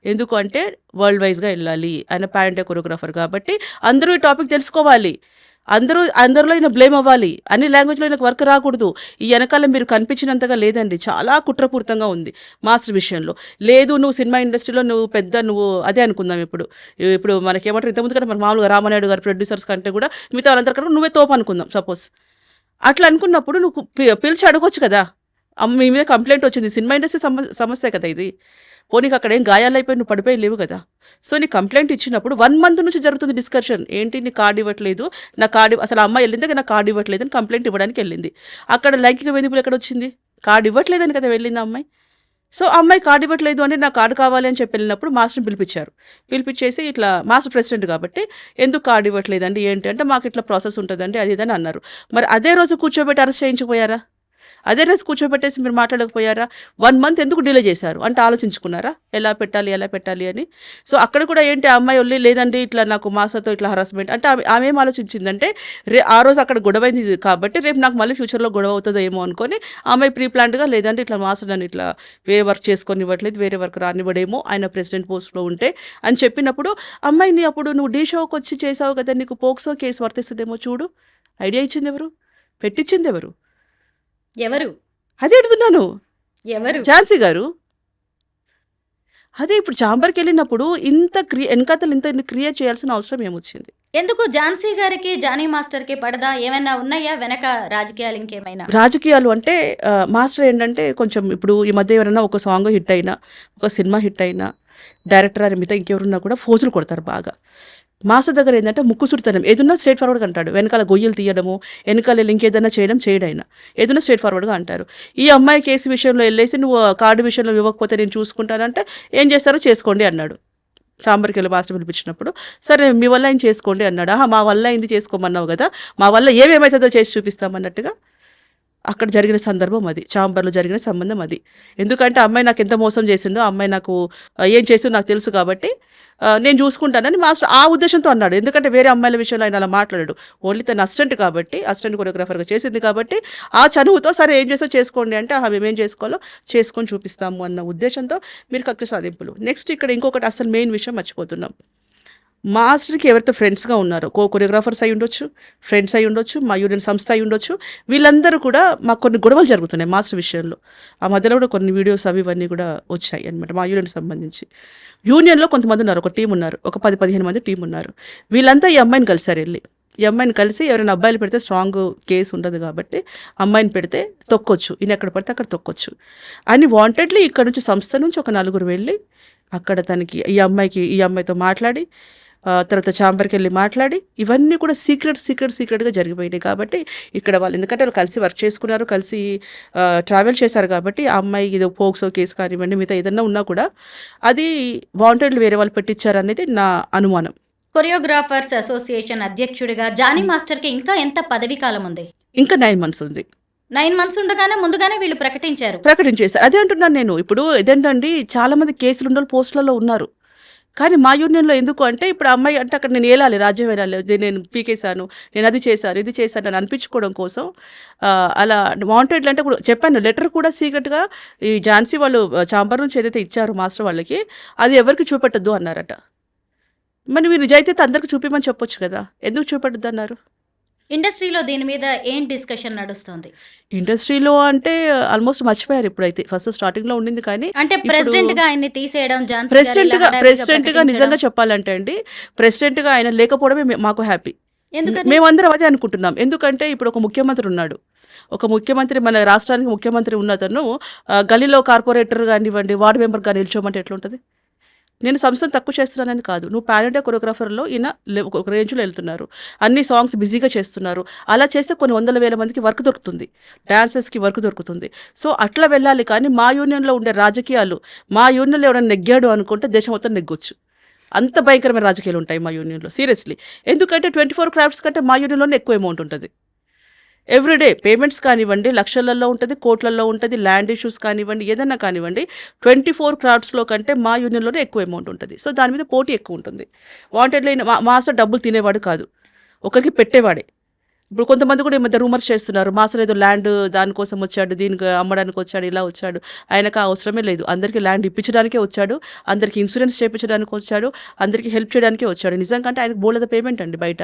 ఎందుకు అంటే వరల్డ్ వైజ్గా వెళ్ళాలి, ఆయన ప్యాంటే కొరియోగ్రాఫర్ కాబట్టి అందరూ ఈ టాపిక్ తెలుసుకోవాలి, అందరిలో ఈయన బ్లేమ్ అవ్వాలి, అన్ని లాంగ్వేజ్లో ఈయనకు వర్క్ రాకూడదు. ఈ వెనకాల మీరు కనిపించినంతగా లేదండి, చాలా కుట్రపూరితంగా ఉంది మాస్టర్ విషయంలో. లేదు నువ్వు సినిమా ఇండస్ట్రీలో నువ్వు అదే అనుకుందాం. ఇప్పుడు మనకేమంటారు, ఇంతకుముందు కంటే మన మామూలుగా రామానాయుడు గారు ప్రొడ్యూసర్స్ కంటే కూడా మిగతా వాళ్ళందరి కంటే నువ్వే తోపు అనుకుందాం సపోజ్. అట్లా అనుకున్నప్పుడు నువ్వు పిలిచి అడగొచ్చు కదా, మీ మీద కంప్లైంట్ వచ్చింది, సినిమా ఇండస్ట్రీ సమస్య కదా ఇది, పోనీకి అక్కడ ఏం గాయాలు అయిపోయి నువ్వు పడిపోయి లేవు కదా. సో నీ కంప్లైంట్ ఇచ్చినప్పుడు 1 month నుంచి జరుగుతుంది డిస్కషన్. ఏంటి నీ కార్డు ఇవ్వట్లేదు, నా కార్డు అసలు అమ్మాయి వెళ్ళింది నాకు కార్డు ఇవ్వట్లేదు అని కంప్లైంట్ ఇవ్వడానికి వెళ్ళింది. అక్కడ లైంగిక వేధింపులు ఎక్కడ వచ్చింది? కార్డు ఇవ్వట్లేదని కదా వెళ్ళింది అమ్మాయి. సో ఆ అమ్మాయి కార్డు ఇవ్వట్లేదు అంటే నాకు కార్డు కావాలి అని చెప్పి వెళ్ళినప్పుడు మాస్టర్ని పిలిపించారు. పిలిపించేసి ఇట్లా మాస్టర్ ప్రెసిడెంట్ కాబట్టి ఎందుకు కార్డు ఇవ్వట్లేదండి ఏంటి అంటే మాకు ఇట్లా ప్రాసెస్ ఉంటుందండి అది ఇదని అన్నారు. మరి అదే రోజు కూర్చోబెట్టి అరెస్ట్ చేయించకపోయారా? అదే రోజు కూర్చోబెట్టేసి మీరు మాట్లాడకపోయారా? 1 మంత్ ఎందుకు డిలే చేశారు అంటే ఆలోచించుకున్నారా ఎలా పెట్టాలి అని? సో అక్కడ కూడా ఏంటి ఆ అమ్మాయి వెళ్ళి లేదండి ఇట్లా నాకు మాస్టర్తో ఇట్లా హరాస్మెంట్ అంటే ఆమె ఏం ఆలోచించిందంటే ఆ రోజు అక్కడ గొడవైంది కాబట్టి రేపు నాకు మళ్ళీ ఫ్యూచర్లో గొడవ అవుతుందో ఏమో అనుకొని ఆ అమ్మాయి ప్రీ ప్లాన్డ్గా లేదంటే ఇట్లా మాస్టర్ నన్ను ఇట్లా వేరే వర్క్ చేసుకొని ఇవ్వట్లేదు వేరే వర్క్ రానివ్వడేమో ఆయన ప్రెసిడెంట్ పోస్ట్లో ఉంటే అని చెప్పినప్పుడు అమ్మాయిని అప్పుడు నువ్వు డీ షోకి వచ్చి చేసావు కదా నీకు పోక్సో కేసు వర్తిస్తుందేమో చూడు. ఐడియా ఇచ్చింది ఎవరు? పెట్టించింది ఎవరు? ఎవరు అదే అడుగుతున్నాను. ఎవరు ఝాన్సీ గారు. అదే ఇప్పుడు చాంబర్కి వెళ్ళినప్పుడు ఇంత వెనకాతలు ఇంత క్రియేట్ చేయాల్సిన అవసరం ఏమొచ్చింది? ఎందుకు ఝాన్సీ గారికి జానీ మాస్టర్కి పడదా ఏమైనా ఉన్నాయా వెనక రాజకీయాలు ఇంకేమైనా? రాజకీయాలు అంటే మాస్టర్ ఏంటంటే కొంచెం ఇప్పుడు ఈ మధ్య ఎవరైనా ఒక సాంగ్ హిట్ అయినా ఒక సినిమా హిట్ అయినా డైరెక్టర్ అని మిగతా ఇంకెవరున్నా కూడా ఫోజులు కొడతారు బాగా. మాస్టర్ దగ్గర ఏంటంటే ముక్కుసుడితనం ఏదన్నా స్ట్రేట్ ఫార్వర్డ్గా అంటాడు. వెనకాల గొయ్యలు తీయడము వెనకాల ఇంకేదైనా చేయడైనా ఏదైనా స్ట్రేట్ ఫార్వర్డ్గా అంటారు. ఈ అమ్మాయి కేసు విషయంలో వెళ్ళేసి నువ్వు కార్డు విషయంలో ఇవ్వకపోతే నేను చూసుకుంటానంటే ఏం చేస్తారో చేసుకోండి అన్నాడు. చాంబర్కి వెళ్ళి మాస్టర్ పిలిపించినప్పుడు సరే మీ వల్ల ఆయన చేసుకోండి అన్నాడు. మా వల్ల అయింది చేసుకోమన్నావు కదా మా వల్ల ఏమేమవుతుందో చేసి చూపిస్తామన్నట్టుగా అక్కడ జరిగిన సందర్భం అది. చాంబర్లో జరిగిన సంబంధం అది. ఎందుకంటే అమ్మాయి నాకు ఎంత మోసం చేసిందో అమ్మాయి నాకు ఏం చేసిందో నాకు తెలుసు కాబట్టి నేను చూసుకుంటానని మాస్టర్ ఆ ఉద్దేశంతో అన్నాడు. ఎందుకంటే వేరే అమ్మాయిల విషయంలో ఆయన అలా మాట్లాడాడు. ఓన్లీ తన అసిస్టెంట్ కాబట్టి అసిస్టెంట్ కొరియోగ్రాఫర్గా చేసింది కాబట్టి ఆ చనువుతో సరే ఏం చేస్తో చేసుకోండి అంటే మేమేం చేసుకోవాలో చేసుకొని చూపిస్తాము అన్న ఉద్దేశంతో మీరు కక్ష సాధింపులు. నెక్స్ట్ ఇక్కడ ఇంకొకటి అసలు మెయిన్ విషయం మర్చిపోతున్నాం. మాస్టర్కి ఎవరితో ఫ్రెండ్స్గా ఉన్నారో కొరియోగ్రాఫర్స్ అయి ఉండొచ్చు ఫ్రెండ్స్ అయి ఉండొచ్చు మా యూనియన్ సంస్థ అయి ఉండొచ్చు వీళ్ళందరూ కూడా మాకు కొన్ని గొడవలు జరుగుతున్నాయి మాస్టర్ విషయంలో. ఆ మధ్యలో కూడా కొన్ని వీడియోస్ ఇవన్నీ కూడా వచ్చాయి అనమాట మా యూనియన్కి సంబంధించి. యూనియన్లో కొంతమంది ఉన్నారు ఒక టీం ఉన్నారు ఒక 10-15 మంది టీం ఉన్నారు. వీళ్ళంతా ఈ అమ్మాయిని కలిసారు వెళ్ళి ఈ అమ్మాయిని కలిసి ఎవరైనా అబ్బాయిలు పెడితే స్ట్రాంగ్ కేసు ఉండదు కాబట్టి అమ్మాయిని పెడితే తొక్కొచ్చు ఈయన ఎక్కడ పడితే అక్కడ తొక్కొచ్చు అని వాంటెడ్లీ ఇక్కడ నుంచి సంస్థ నుంచి ఒక 4 వెళ్ళి అక్కడ తనకి ఈ అమ్మాయితో మాట్లాడి తర్వాత చాంబర్కి వెళ్ళి మాట్లాడి ఇవన్నీ కూడా సీక్రెట్గా జరిగిపోయినాయి. కాబట్టి ఇక్కడ వాళ్ళు ఎందుకంటే వాళ్ళు కలిసి వర్క్ చేసుకున్నారు కలిసి ట్రావెల్ చేశారు కాబట్టి ఆ అమ్మాయి ఇది పోక్సో కేసు కానివ్వండి మిగతా ఏదన్నా ఉన్నా కూడా అది వాంటెడ్లు వేరే వాళ్ళు పెట్టించారు అనేది నా అనుమానం. కొరియోగ్రాఫర్స్ అసోసియేషన్ అధ్యక్షుడిగా జానీ మాస్టర్కి ఇంకా ఎంత పదవీ కాలం ఉంది? ఇంకా 9 months ఉంది. 9 months ఉండగానే ముందుగానే వీళ్ళు ప్రకటించేశారు. అదే అంటున్నాను నేను. ఇప్పుడు ఇదేంటండి చాలా మంది కేసులు ఉన్న పోస్టులలో ఉన్నారు కానీ మా యూనియన్లో ఎందుకు అంటే ఇప్పుడు అమ్మాయి అంటే అక్కడ నేను ఏలాలి రాజ్యం వెళ్ళాలి నేను పీకేశాను నేను అది చేశాను ఇది చేశాను అని అనిపించుకోవడం కోసం అలా వాంటెడ్లు అంటే ఇప్పుడు చెప్పాను లెటర్ కూడా సీక్రెట్గా ఈ ఝాన్సీ వాళ్ళు చాంబర్ నుంచి ఏదైతే ఇచ్చారో మాస్టర్ వాళ్ళకి అది ఎవరికి చూపెట్టద్దు అన్నారట. మరి మీరు నిజాయితీ అందరికి చూపిమని చెప్పొచ్చు కదా ఎందుకు చూపెట్టద్దు అన్నారు? ఇండస్ట్రీలో దీని మీద ఏం డిస్కషన్ నడుస్తుంది? ఇండస్ట్రీలో అంటే ఆల్మోస్ట్ మర్చిపోయారు ఇప్పుడైతే. ఫస్ట్ స్టార్టింగ్లో ఉండింది కానీ అంటే ప్రెసిడెంట్ గా ఆయన్ని తీసేయడం ప్రెసిడెంట్ గా నిజంగా చెప్పాలంటే అండి ప్రెసిడెంట్ గా ఆయన లేకపోవడమే మాకు హ్యాపీ. మేమందరం అదే అనుకుంటున్నాం. ఎందుకంటే ఇప్పుడు ఒక ముఖ్యమంత్రి ఉన్నాడు. ఒక ముఖ్యమంత్రి మన రాష్ట్రానికి ముఖ్యమంత్రి ఉన్నతను గలీలో కార్పొరేటర్ కానివ్వండి వార్డు మెంబర్గా నిల్చోమంటే ఎట్లుంటుంది? నేను సంస్థను తక్కువ చేస్తున్నానని కాదు. నువ్వు పాన్ ఇండియా కొరియోగ్రాఫర్లో ఈయన ఒక రేంజ్లో వెళ్తున్నారు అన్ని సాంగ్స్ బిజీగా చేస్తున్నారు. అలా చేస్తే కొన్ని 100,000 మందికి వర్క్ దొరుకుతుంది డాన్సర్స్కి వర్క్ దొరుకుతుంది. సో అట్లా వెళ్ళాలి కానీ మా యూనియన్లో ఉండే రాజకీయాలు మా యూనియన్లో ఎవరైనా నెగ్గాడు అనుకుంటే దేశం మొత్తం నెగ్గొచ్చు. అంత భయంకరమైన రాజకీయాలు ఉంటాయి మా యూనియన్లో సీరియస్లీ. ఎందుకంటే 24 క్రాఫ్ట్స్ కంటే మా యూనియన్లోనే ఎక్కువ అమౌంట్ ఉంటుంది. ఎవ్రీడే పేమెంట్స్ కానివ్వండి లక్షలలో ఉంటుంది కోట్లలో ఉంటుంది ల్యాండ్ ఇష్యూస్ కానివ్వండి ఏదన్నా కానివ్వండి 24 క్రాఫ్ట్స్లో కంటే మా యూనియన్లోనే ఎక్కువ అమౌంట్ ఉంటుంది. సో దాని మీద పోటీ ఎక్కువ ఉంటుంది. వాంటెడ్లీ మాస్టర్ డబ్బులు తినేవాడు కాదు ఒకరికి పెట్టేవాడే. ఇప్పుడు కొంతమంది కూడా ఈ మధ్య రూమర్స్ చేస్తున్నారు మాస్టర్ ఏదో ల్యాండ్ దానికోసం వచ్చాడు దీనికి అమ్మడానికి వచ్చాడు ఇలా వచ్చాడు. ఆయనకు అవసరమే లేదు. అందరికీ ల్యాండ్ ఇప్పించడానికే వచ్చాడు అందరికీ ఇన్సూరెన్స్ చేయించడానికి వచ్చాడు అందరికీ హెల్ప్ చేయడానికే వచ్చాడు. నిజంగా అంటే ఆయనకు బోలెద పేమెంట్ అండి బయట.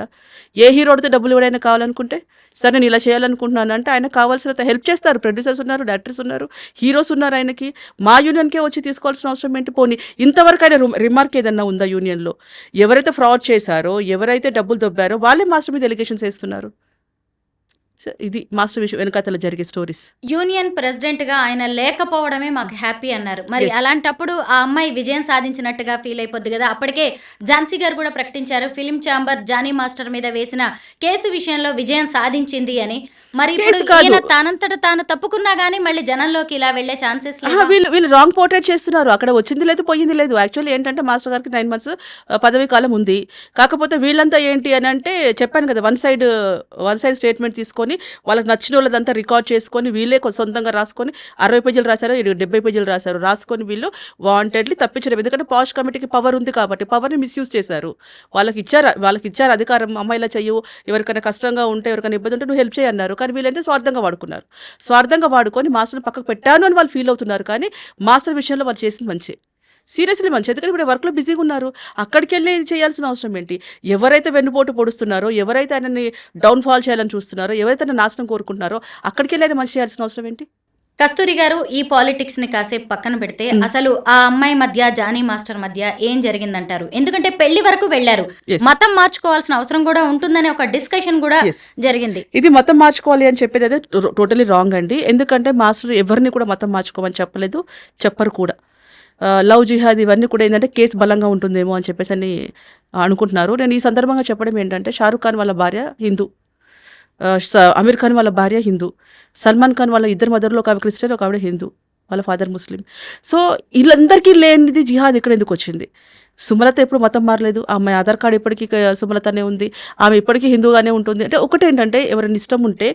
ఏ హీరోడితే డబ్బులు ఎవడైనా కావాలనుకుంటే సరే నేను ఇలా చేయాలనుకుంటున్నాను అంటే ఆయనకు కావాల్సినంత హెల్ప్ చేస్తారు. ప్రొడ్యూసర్స్ ఉన్నారు డైరెక్టర్స్ ఉన్నారు హీరోస్ ఉన్నారు. ఆయనకి మా యూనియన్కే వచ్చి తీసుకోవాల్సిన అవసరం ఏంటి? పోనీ ఇంతవరకు ఆయన రిమార్క్ ఏదన్నా ఉందా యూనియన్లో? ఎవరైతే ఫ్రాడ్ చేశారో ఎవరైతే డబ్బులు దొబ్బారో వాళ్ళే మాస్టర్ మీద ఎలిగేషన్స్ వేస్తున్నారు. సో ఇది మాస్టర్ విషయం వెనకాతల జరిగే స్టోరీస్. యూనియన్ ప్రెసిడెంట్ గా ఆయన లేకపోవడమే మాకు హ్యాపీ అన్నారు. మరి Yes. అలాంటప్పుడు ఆ అమ్మాయి విజయం సాధించినట్టుగా ఫీల్ అయిపోద్ది కదా. అప్పటికే ఝాన్సీ గారు కూడా ప్రకటించారు ఫిలిం ఛాంబర్ జానీ మాస్టర్ మీద వేసిన కేసు విషయంలో విజయం సాధించింది అని. మరి ఇప్పుడు కేసు కాదు. ఈయన తానంతట తాను తప్పుకున్నా గానీ మళ్ళీ జనంలోకి ఇలా వెళ్లే ఛాన్సెస్ వీళ్ళు రాంగ్ పోర్ట్రేట్ చేస్తున్నారు. అక్కడ వచ్చింది లేదు, పోయింది లేదు. యాక్చువల్లీ ఏంటంటే మాస్టర్ గారికి 9 months పదవీ కాలం ఉంది. కాకపోతే వీళ్ళంతా ఏంటి అని అంటే చెప్పాను కదా, వన్ సైడ్ స్టేట్మెంట్ తీసుకొని వాళ్ళకి నచ్చిన వాళ్ళదంతా రికార్డ్ చేసుకొని వీళ్ళే సొంతంగా రాసుకొని 60 పేజీలు రాశారు, 70 పేజీలు రాశారు. రాసుకొని వీళ్ళు వాంటెడ్లీ తప్పించడం. ఎందుకంటే పాష్ కమిటీకి పవర్ ఉంది కాబట్టి పవర్ని మిస్యూజ్ చేశారు. వాళ్ళకి ఇచ్చారు అధికారం, అమ్మాయిలా చెయ్యు, ఎవరికైనా కష్టంగా ఉంటే ఎవరికైనా ఇబ్బంది ఉంటే నువ్వు హెల్ప్ చేయన్నారు. కానీ వీళ్ళంటే స్వార్థంగా వాడుకున్నారు. స్వార్థంగా వాడుకొని మాస్టర్ని పక్కకు పెట్టాను అని వాళ్ళు ఫీల్ అవుతున్నారు. కానీ మాస్టర్ విషయంలో వాళ్ళు చేసింది మంచి, సీరియస్లీ మంచి. ఎందుకంటే ఇప్పుడు వర్క్లో బిజీగా ఉన్నారు. అక్కడికి వెళ్ళి ఇది చేయాల్సిన అవసరం ఏంటి? ఎవరైతే వెన్నుపోటు పొడుస్తున్నారో, ఎవరైతే ఆయనని డౌన్ఫాల్ చేయాలని చూస్తున్నారో, ఎవరైతే ఆయన నాశనం కోరుకుంటున్నారో అక్కడికి వెళ్ళి ఆయన మంచి చేయాల్సిన అవసరం ఏంటి? కస్తూరి గారు ఈ పాలిటిక్స్ ని కాసేపు పక్కన పెడితే అసలు ఆ అమ్మాయి మధ్య జానీ మాస్టర్ మధ్య ఏం జరిగిందంటారు? ఎందుకంటే పెళ్లి వరకు వెళ్లారు, Yes. మతం మార్చుకోవాల్సిన అవసరం కూడా ఉంటుందనే ఒక డిస్కషన్ కూడా Yes. జరిగింది. ఇది మతం మార్చుకోవాలి అని చెప్పేది అయితే టోటలీ రాంగ్ అండి. ఎందుకంటే మాస్టర్ ఎవరిని కూడా మతం మార్చుకోమని చెప్పలేదు, చెప్పరు కూడా. లవ్ జిహాద్ ఇవన్నీ కూడా ఏంటంటే కేసు బలంగా ఉంటుందేమో అని చెప్పేసి అని అనుకుంటున్నారు. నేను ఈ సందర్భంగా చెప్పడం ఏంటంటే షారూఖ్ ఖాన్ వాళ్ళ భార్య హిందూ, అమీర్ ఖాన్ వాళ్ళ భార్య హిందూ, సల్మాన్ ఖాన్ వాళ్ళ ఇద్దరు మదర్లో ఒక ఆవిడ క్రిస్టియన్, ఒక ఆవిడ హిందూ, వాళ్ళ ఫాదర్ ముస్లిం. సో వీళ్ళందరికీ లేనిది జిహాద్ ఇక్కడ ఎందుకు వచ్చింది? సుమలత ఎప్పుడు మతం మారలేదు. ఆ అమ్మాయి ఆధార్ కార్డు ఇప్పటికీ సుమలతనే ఉంది. ఆమె ఇప్పటికీ హిందూగానే ఉంటుంది. అంటే ఒకటేంటంటే ఎవరైనా ఇష్టం ఉంటే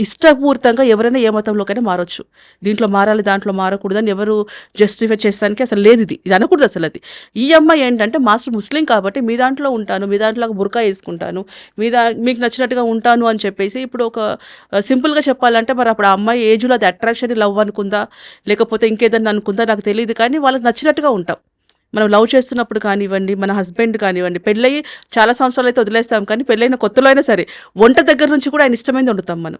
ఇష్టపూర్తంగా ఎవరైనా ఏ మతంలోకైనా మారొచ్చు. దీంట్లో మారాలి, దాంట్లో మారకూడదని ఎవరు జస్టిఫై చేస్తానికి అసలు లేదు. ఇది అనకూడదు అసలు. అది ఈ అమ్మాయి ఏంటంటే మాస్టర్ ముస్లిం కాబట్టి మీ దాంట్లో ఉంటాను, మీ దాంట్లో బుర్కా వేసుకుంటాను, మీకు నచ్చినట్టుగా ఉంటాను అని చెప్పేసి ఇప్పుడు ఒక సింపుల్గా చెప్పాలంటే మరి అప్పుడు ఆ అమ్మాయి ఏజ్లో అది అట్రాక్షన్ లవ్ అనుకుందా లేకపోతే ఇంకేదన్నా అనుకుందా నాకు తెలియదు. కానీ వాళ్ళకి నచ్చినట్టుగా ఉంటాం. మనం లవ్ చేస్తున్నప్పుడు కానివ్వండి, మన హస్బెండ్ కానివ్వండి, పెళ్ళయి చాలా సంవత్సరాలు అయితే వదిలేస్తాం. కానీ పెళ్ళైన కొత్తలో అయినా సరే వంట దగ్గర నుంచి కూడా ఆయన ఇష్టమైంది వండుతాం మనం.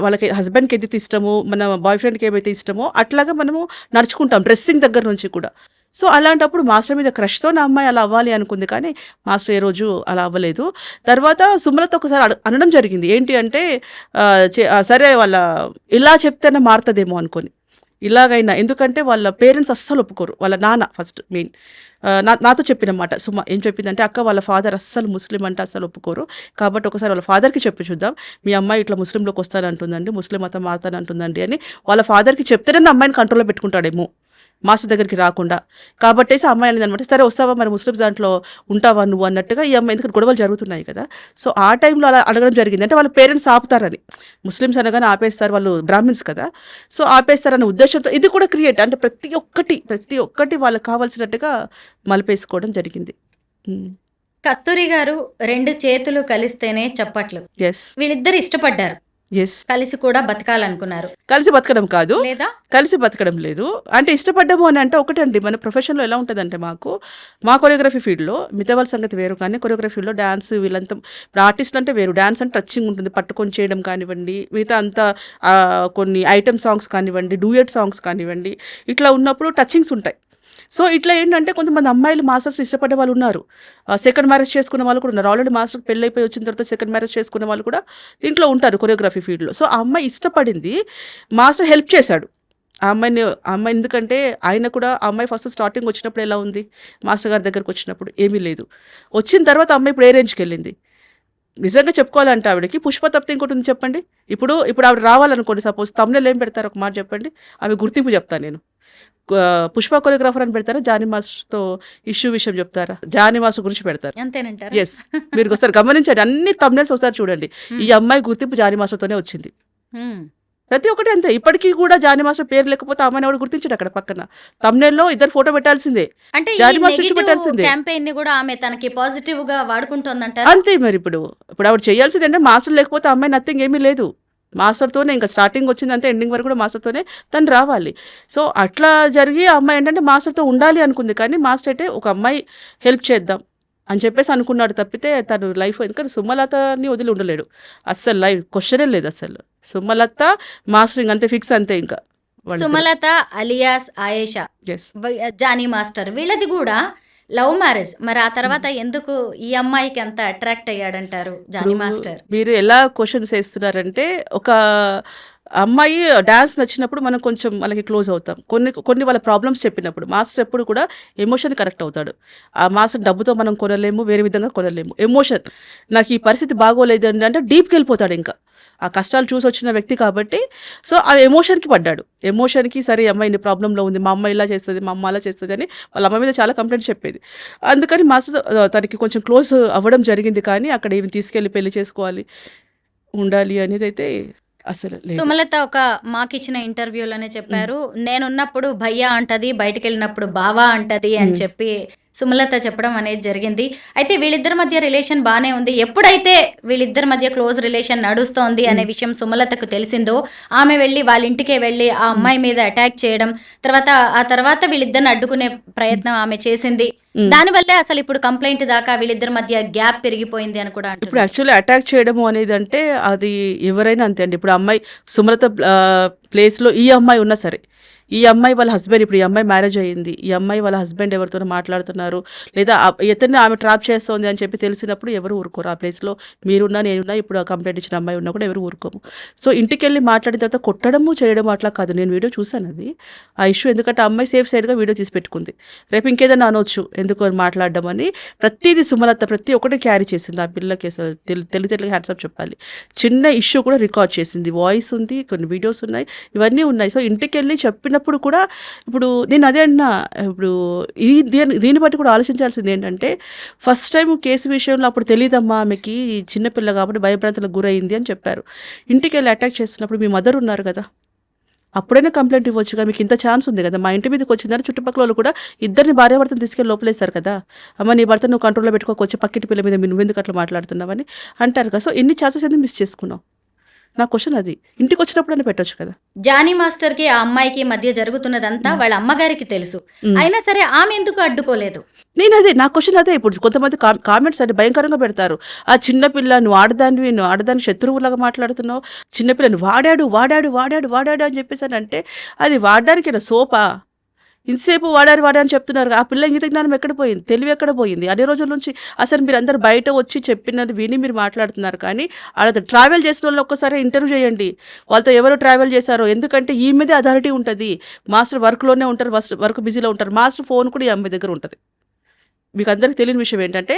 వాళ్ళకి హస్బెండ్కి ఏదైతే ఇష్టమో, మన బాయ్ ఫ్రెండ్కి ఏమైతే ఇష్టమో అట్లాగా మనము నడుచుకుంటాం, డ్రెస్సింగ్ దగ్గర నుంచి కూడా. సో అలాంటప్పుడు మాస్టర్ మీద క్రష్తో నా అమ్మాయి అలా అవ్వాలి అనుకుంది. కానీ మాస్టర్ ఏ రోజు అలా అవ్వలేదు. తర్వాత సుమలత ఒకసారి అనడం జరిగింది ఏంటి అంటే సరే వాళ్ళ ఇలా చెప్తేనే మారుతుందేమో అనుకొని ఇలాగైనా. ఎందుకంటే వాళ్ళ పేరెంట్స్ అస్సలు ఒప్పుకోరు. వాళ్ళ నాన్న ఫస్ట్ మెయిన్ నాతో చెప్పినమాట సుమ ఏం చెప్పిందంటే, అక్క వాళ్ళ ఫాదర్ అస్సలు ముస్లిం అంటే అస్సలు ఒప్పుకోరు, కాబట్టి ఒకసారి వాళ్ళ ఫాదర్కి చెప్పి చూద్దాం, మీ అమ్మాయి ఇట్లా ముస్లింలోకి వస్తానంటుందండి, ముస్లిం మతం మారుతానంటుందండి అని వాళ్ళ ఫాదర్కి చెప్తేనే నా అమ్మాయిని కంట్రోల్లో పెట్టుకుంటాడేమో మాస్టర్ దగ్గరికి రాకుండా. కాబట్టేసి అమ్మాయి అనేది అనమాట, సరే వస్తావా మరి ముస్లిమ్స్ దాంట్లో ఉంటావా నువ్వు అన్నట్టుగా ఈ అమ్మాయి, ఎందుకంటే గొడవలు జరుగుతున్నాయి కదా. సో ఆ టైంలో అలా అడగడం జరిగింది. అంటే వాళ్ళ పేరెంట్స్ ఆపుతారని, ముస్లిమ్స్ అనగానే ఆపేస్తారు, వాళ్ళు బ్రాహ్మిన్స్ కదా, సో ఆపేస్తారనే ఉద్దేశంతో ఇది కూడా క్రియేట్, అంటే ప్రతి ఒక్కటి వాళ్ళకి కావాల్సినట్టుగా మలిపేసుకోవడం జరిగింది. కస్తూరి గారు 2 చేతులు కలిస్తేనే చప్పట్లు. ఎస్ వీళ్ళిద్దరు ఇష్టపడ్డారు, ఎస్ కలిసి కూడా బతకాలనుకున్నారు. కలిసి బతకడం కాదు, లేదా కలిసి బతకడం లేదు. అంటే ఇష్టపడ్డము అని అంటే ఒకటండి, మన ప్రొఫెషన్లో ఎలా ఉంటుందంటే మా కొరియోగ్రఫీ ఫీల్డ్లో మిగతా వాళ్ళ సంగతి వేరు, కానీ కొరియోగ్రఫీ ఫీల్డ్లో డ్యాన్స్ వీళ్ళంతా ఇప్పుడు ఆర్టిస్టులు అంటే వేరు. డ్యాన్స్ అంటే టచింగ్ ఉంటుంది, పట్టుకొని చేయడం కానివ్వండి, మిగతా అంతా కొన్ని ఐటమ్ సాంగ్స్ కానివ్వండి, డూయట్ సాంగ్స్ కానివ్వండి, ఇట్లా ఉన్నప్పుడు టచింగ్స్ ఉంటాయి. సో ఇట్లా ఏంటంటే కొంతమంది అమ్మాయిలు మాస్టర్స్ని ఇష్టపడే వాళ్ళు ఉన్నారు, సెకండ్ మ్యారేజ్ చేసుకునే వాళ్ళు కూడా ఉన్నారు. ఆల్రెడీ మాస్టర్ పెళ్ళి అయిపోయి వచ్చిన తర్వాత సెకండ్ మ్యారేజ్ చేసుకునే వాళ్ళు కూడా దీంట్లో ఉంటారు కొరియోగ్రఫీ ఫీల్డ్లో. సో ఆ అమ్మాయి ఇష్టపడింది, మాస్టర్ హెల్ప్ చేశాడు ఆ అమ్మాయి ఎందుకంటే ఆయన కూడా ఆ అమ్మాయి ఫస్ట్ స్టార్టింగ్ వచ్చినప్పుడు ఎలా ఉంది, మాస్టర్ గారి దగ్గరకు వచ్చినప్పుడు ఏమీ లేదు. వచ్చిన తర్వాత అమ్మాయి ఇప్పుడు ఏ రేంజ్కి వెళ్ళింది. నిజంగా చెప్పుకోవాలంటే ఆవిడకి పుష్ప తప్పితే ఇంకోటి ఉంది చెప్పండి. ఇప్పుడు ఆవిడ రావాలనుకోండి, సపోజ్ తమ్ముళ్ళు ఏం పెడతారు ఒక మాట చెప్పండి, ఆమె గుర్తింపు చెప్తాను నేను. పుష్ప కొరియోగ్రాఫర్ అని పెడతారా, జానీ మాస్టర్తో ఇష్యూ విషయం చెప్తారా, జానీ మాస్టర్ గురించి పెడతారు. అంతేనంటారా? ఎస్, మీరు ఒకసారి గమనించండి, అన్ని తమ్నెల్స్ ఒకసారి చూడండి, ఈ అమ్మాయి గుర్తింపు జానీ మాస్టర్తోనే వచ్చింది. ప్రతి ఒక్కటి అంతే. ఇప్పటికీ కూడా జానీ మాస్టర్ పేరు లేకపోతే అమ్మాయిని ఎవరు గుర్తించాడు. అక్కడ పక్కన తమ్నెల్లో ఇద్దరు ఫోటో పెట్టాల్సిందే, అంటే జానీ మాస్టర్ పెట్టాల్సిందే. క్యాంపెయిన్ ని కూడా ఆమె తనకి పాజిటివ్ గా వాడుకుంటోందంటారు. అంతే. మరి ఇప్పుడు ఆవిడ చేయాల్సింది అంటే మాస్టర్ లేకపోతే అమ్మాయి నథింగ్ ఏమీ లేదు, మాస్టర్తోనే ఇంకా స్టార్టింగ్ వచ్చిందంటే ఎండింగ్ వరకు కూడా మాస్టర్తోనే తను రావాలి. సో అట్లా జరిగి ఆ అమ్మాయి ఏంటంటే మాస్టర్తో ఉండాలి అనుకుంది, కానీ మాస్టర్ అయితే ఒక అమ్మాయి హెల్ప్ చేద్దాం అని చెప్పేసి అనుకున్నాడు తప్పితే తను లైఫ్, ఎందుకంటే సుమలతని వదిలి ఉండలేడు అస్సలు, లైఫ్ క్వశ్చనే లేదు అసలు. సుమలత మాస్టరింగ్ అంతే ఫిక్స్, అంతే. ఇంకా Sumalatha alias Ayesha, S Jani master వీళ్ళది కూడా లవ్ మ్యారేజ్. మరి ఆ తర్వాత ఎందుకు ఈ అమ్మాయికి అంత అట్రాక్ట్ అయ్యాడంటారు జానీ ఇప్పుడు మాస్టర్? మీరు ఎలా క్వశ్చన్స్ వేస్తున్నారంటే, ఒక అమ్మాయి డాన్స్ నచ్చినప్పుడు మనం కొంచెం వాళ్ళకి క్లోజ్ అవుతాం. కొన్ని కొన్ని వాళ్ళ ప్రాబ్లమ్స్ చెప్పినప్పుడు. మాస్టర్ ఎప్పుడు కూడా ఎమోషన్ కరెక్ట్ అవుతాడు. ఆ మాస్టర్ డబ్బుతో మనం కొనలేము, వేరే విధంగా కొనలేము. ఎమోషన్, నాకు ఈ పరిస్థితి బాగోలేదు అని అంటే డీప్‌కి వెళ్ళిపోతాడు ఇంకా. ఆ కష్టాలు చూసొచ్చిన వ్యక్తి కాబట్టి, సో, ఆ ఎమోషన్‌కి పడ్డాడు. ఎమోషన్‌కి సరే ఈ అమ్మాయి ఇన్ని ప్రాబ్లమ్‌లో ఉంది. మా అమ్మ ఇలా చేస్తది, మా అమ్మ అలా చేస్తది అని వాళ్ళ అమ్మ మీద చాలా కంప్లెయింట్స్ చెప్పేది. అందుకని మాస్టర్ తనకి కొంచెం క్లోజ్ అవ్వడం జరిగింది. కానీ అక్కడ ఈమెను తీసుకెళ్ళి పెళ్లి చేసుకోవాలి, ఉండాలి అనేదైతే అసలు లేదు. సుమలత ఒక మాకిచ్చిన ఇంటర్వ్యూలోనే చెప్పారు, నేనున్నప్పుడు భయ్యా అంటది, బయటికెళ్ళినప్పుడు బావా అంటది అని హ్మ్. చెప్పి సుమలత చెప్పడం అనేది జరిగింది. అయితే వీళ్ళిద్దరి మధ్య రిలేషన్ బానే ఉంది. ఎప్పుడైతే వీళ్ళిద్దరి మధ్య క్లోజ్ రిలేషన్ నడుస్తోంది అనే విషయం సుమలతకు తెలిసిందో, ఆమె వెళ్ళి వాళ్ళ ఇంటికే వెళ్ళి ఆ అమ్మాయి మీద అటాక్ చేయడం, ఆ తర్వాత వీళ్ళిద్దరిని అడ్డుకునే ప్రయత్నం ఆమె చేసింది. దానివల్లే అసలు ఇప్పుడు కంప్లైంట్ దాకా వీళ్ళిద్దరి మధ్య గ్యాప్ పెరిగిపోయింది అని కూడా ఇప్పుడు అంటున్నారు. యాక్చువల్లీ అటాక్ చేయడము అనేదంటే అది ఎవరైనా అంతే అండి. ఇప్పుడు అమ్మాయి సుమలత ప్లేస్‌లో ఈ అమ్మాయి ఉన్నా సరే, ఈ అమ్మాయి వాళ్ళ హస్బెండ్, ఇప్పుడు ఈ అమ్మాయి మ్యారేజ్ అయ్యింది. ఈ అమ్మాయి వాళ్ళ హస్బెండ్ ఎవరితోనో మాట్లాడుతున్నారు, లేదా ఇతన్ని ఆమె ట్రాప్ చేస్తోంది అని చెప్పి తెలిసినప్పుడు ఎవరు ఊరుకోరు. ఆ ప్లేస్‌లో మీరున్నా, నేనున్నా, ఇప్పుడు ఆ కంప్లెయింట్ ఇచ్చిన అమ్మాయి ఉన్నా కూడా ఎవరు ఊరుకోము. సో, ఇంటికెళ్ళి మాట్లాడిన తర్వాత కొట్టడము, చేయడము అట్లా కాదు. నేను వీడియో చూసాను అది. ఆ ఇష్యూ ఎందుకంటే ఆ అమ్మాయి సేఫ్ సైడ్‌గా వీడియో తీసి పెట్టుకుంది. రేపు ఇంకేదైనా అనొచ్చు ఎందుకు అని మాట్లాడడం అని. ప్రతీది సుమలత ప్రతి ఒక్కటి క్యారీ చేసింది. ఆ పిల్లకి అసలు తెలివితేటలకి హ్యాట్సాప్ చెప్పాలి. చిన్న ఇష్యూ కూడా రికార్డ్ చేసింది. వాయిస్ ఉంది, కొన్ని వీడియోస్ ఉన్నాయి, ఇవన్నీ ఉన్నాయి. సో, ఇంటికెళ్ళి చెప్పినప్పుడు కూడా ఇప్పుడు నేను అదే అంటున్నా. ఇప్పుడు దీన్ని బట్టి కూడా ఆలోచించాల్సింది ఏంటంటే, ఫస్ట్ టైం కేసు విషయంలో అప్పుడు తెలీదమ్మా ఆమెకి, చిన్నపిల్ల కాబట్టి భయభ్రాంతులకు గురైంది అని చెప్పారు. ఇంటికెళ్ళి అటాక్ చేస్తున్నప్పుడు మీ మదర్ ఉన్నారు కదా, అప్పుడైనా కంప్లైంట్ ఇవ్వచ్చు కదా, మీకు ఇంత ఛాన్స్ ఉంది కదా. మా ఇంటి మీదకి వచ్చిందని చుట్టుపక్కల వాళ్ళు కూడా ఇద్దరిని భార్యాభర్తను తీసుకెళ్ళి లోపలేస్తారు కదా. అమ్మ నీ భర్త నువ్వు కంట్రోల్లో పెట్టుకోవచ్చు, పక్కింటి పిల్ల మీద నువ్వెందుకు అట్లా మాట్లాడుతున్నావని అంటారు కదా. సో, ఇన్ని ఛాన్సెస్ ఎందుకు మిస్ చేసుకున్నావు? నా క్వశ్చన్ అది. ఇంటికి వచ్చినప్పుడైనా పెట్టొచ్చు కదా. జానీ మాస్టర్ కి ఆ అమ్మాయికి మధ్య జరుగుతున్నదంతా వాళ్ళ అమ్మగారికి తెలుసు. అయినా సరే ఆమె ఎందుకు అడ్డుకోలేదు? నా క్వశ్చన్ అదే. ఇప్పుడు కొంతమంది కామెంట్స్ అంటే భయంకరంగా పెడతారు. ఆ చిన్నపిల్ల, నువ్వు ఆడదానికి శత్రువులాగా మాట్లాడుతున్నావు, చిన్నపిల్లని వాడాడు వాడాడు వాడాడు వాడాడు అని చెప్పేసానంటే అది వాడడానికి సోపా? ఇంతసేపు వాడారు అని చెప్తున్నారు. ఆ పిల్ల ఇంగిత జ్ఞానం ఎక్కడ పోయింది, తెలివి ఎక్కడ పోయింది? అన్ని రోజుల నుంచి అసలు మీరు అందరు బయట వచ్చి చెప్పినది విని మీరు మాట్లాడుతున్నారు. కానీ ఆడ ట్రావెల్ చేసిన వాళ్ళు ఒక్కసారి ఇంటర్వ్యూ చేయండి, వాళ్ళతో ఎవరు ట్రావెల్ చేశారో. ఎందుకంటే ఈ మీద అథారిటీ ఉంటుంది. మాస్టర్ వర్క్లోనే ఉంటారు, వర్క్ బిజీలో ఉంటారు. మాస్టర్ ఫోన్ కూడా ఈ అమ్మాయి దగ్గర ఉంటుంది. మీకు అందరికి తెలియని విషయం ఏంటంటే,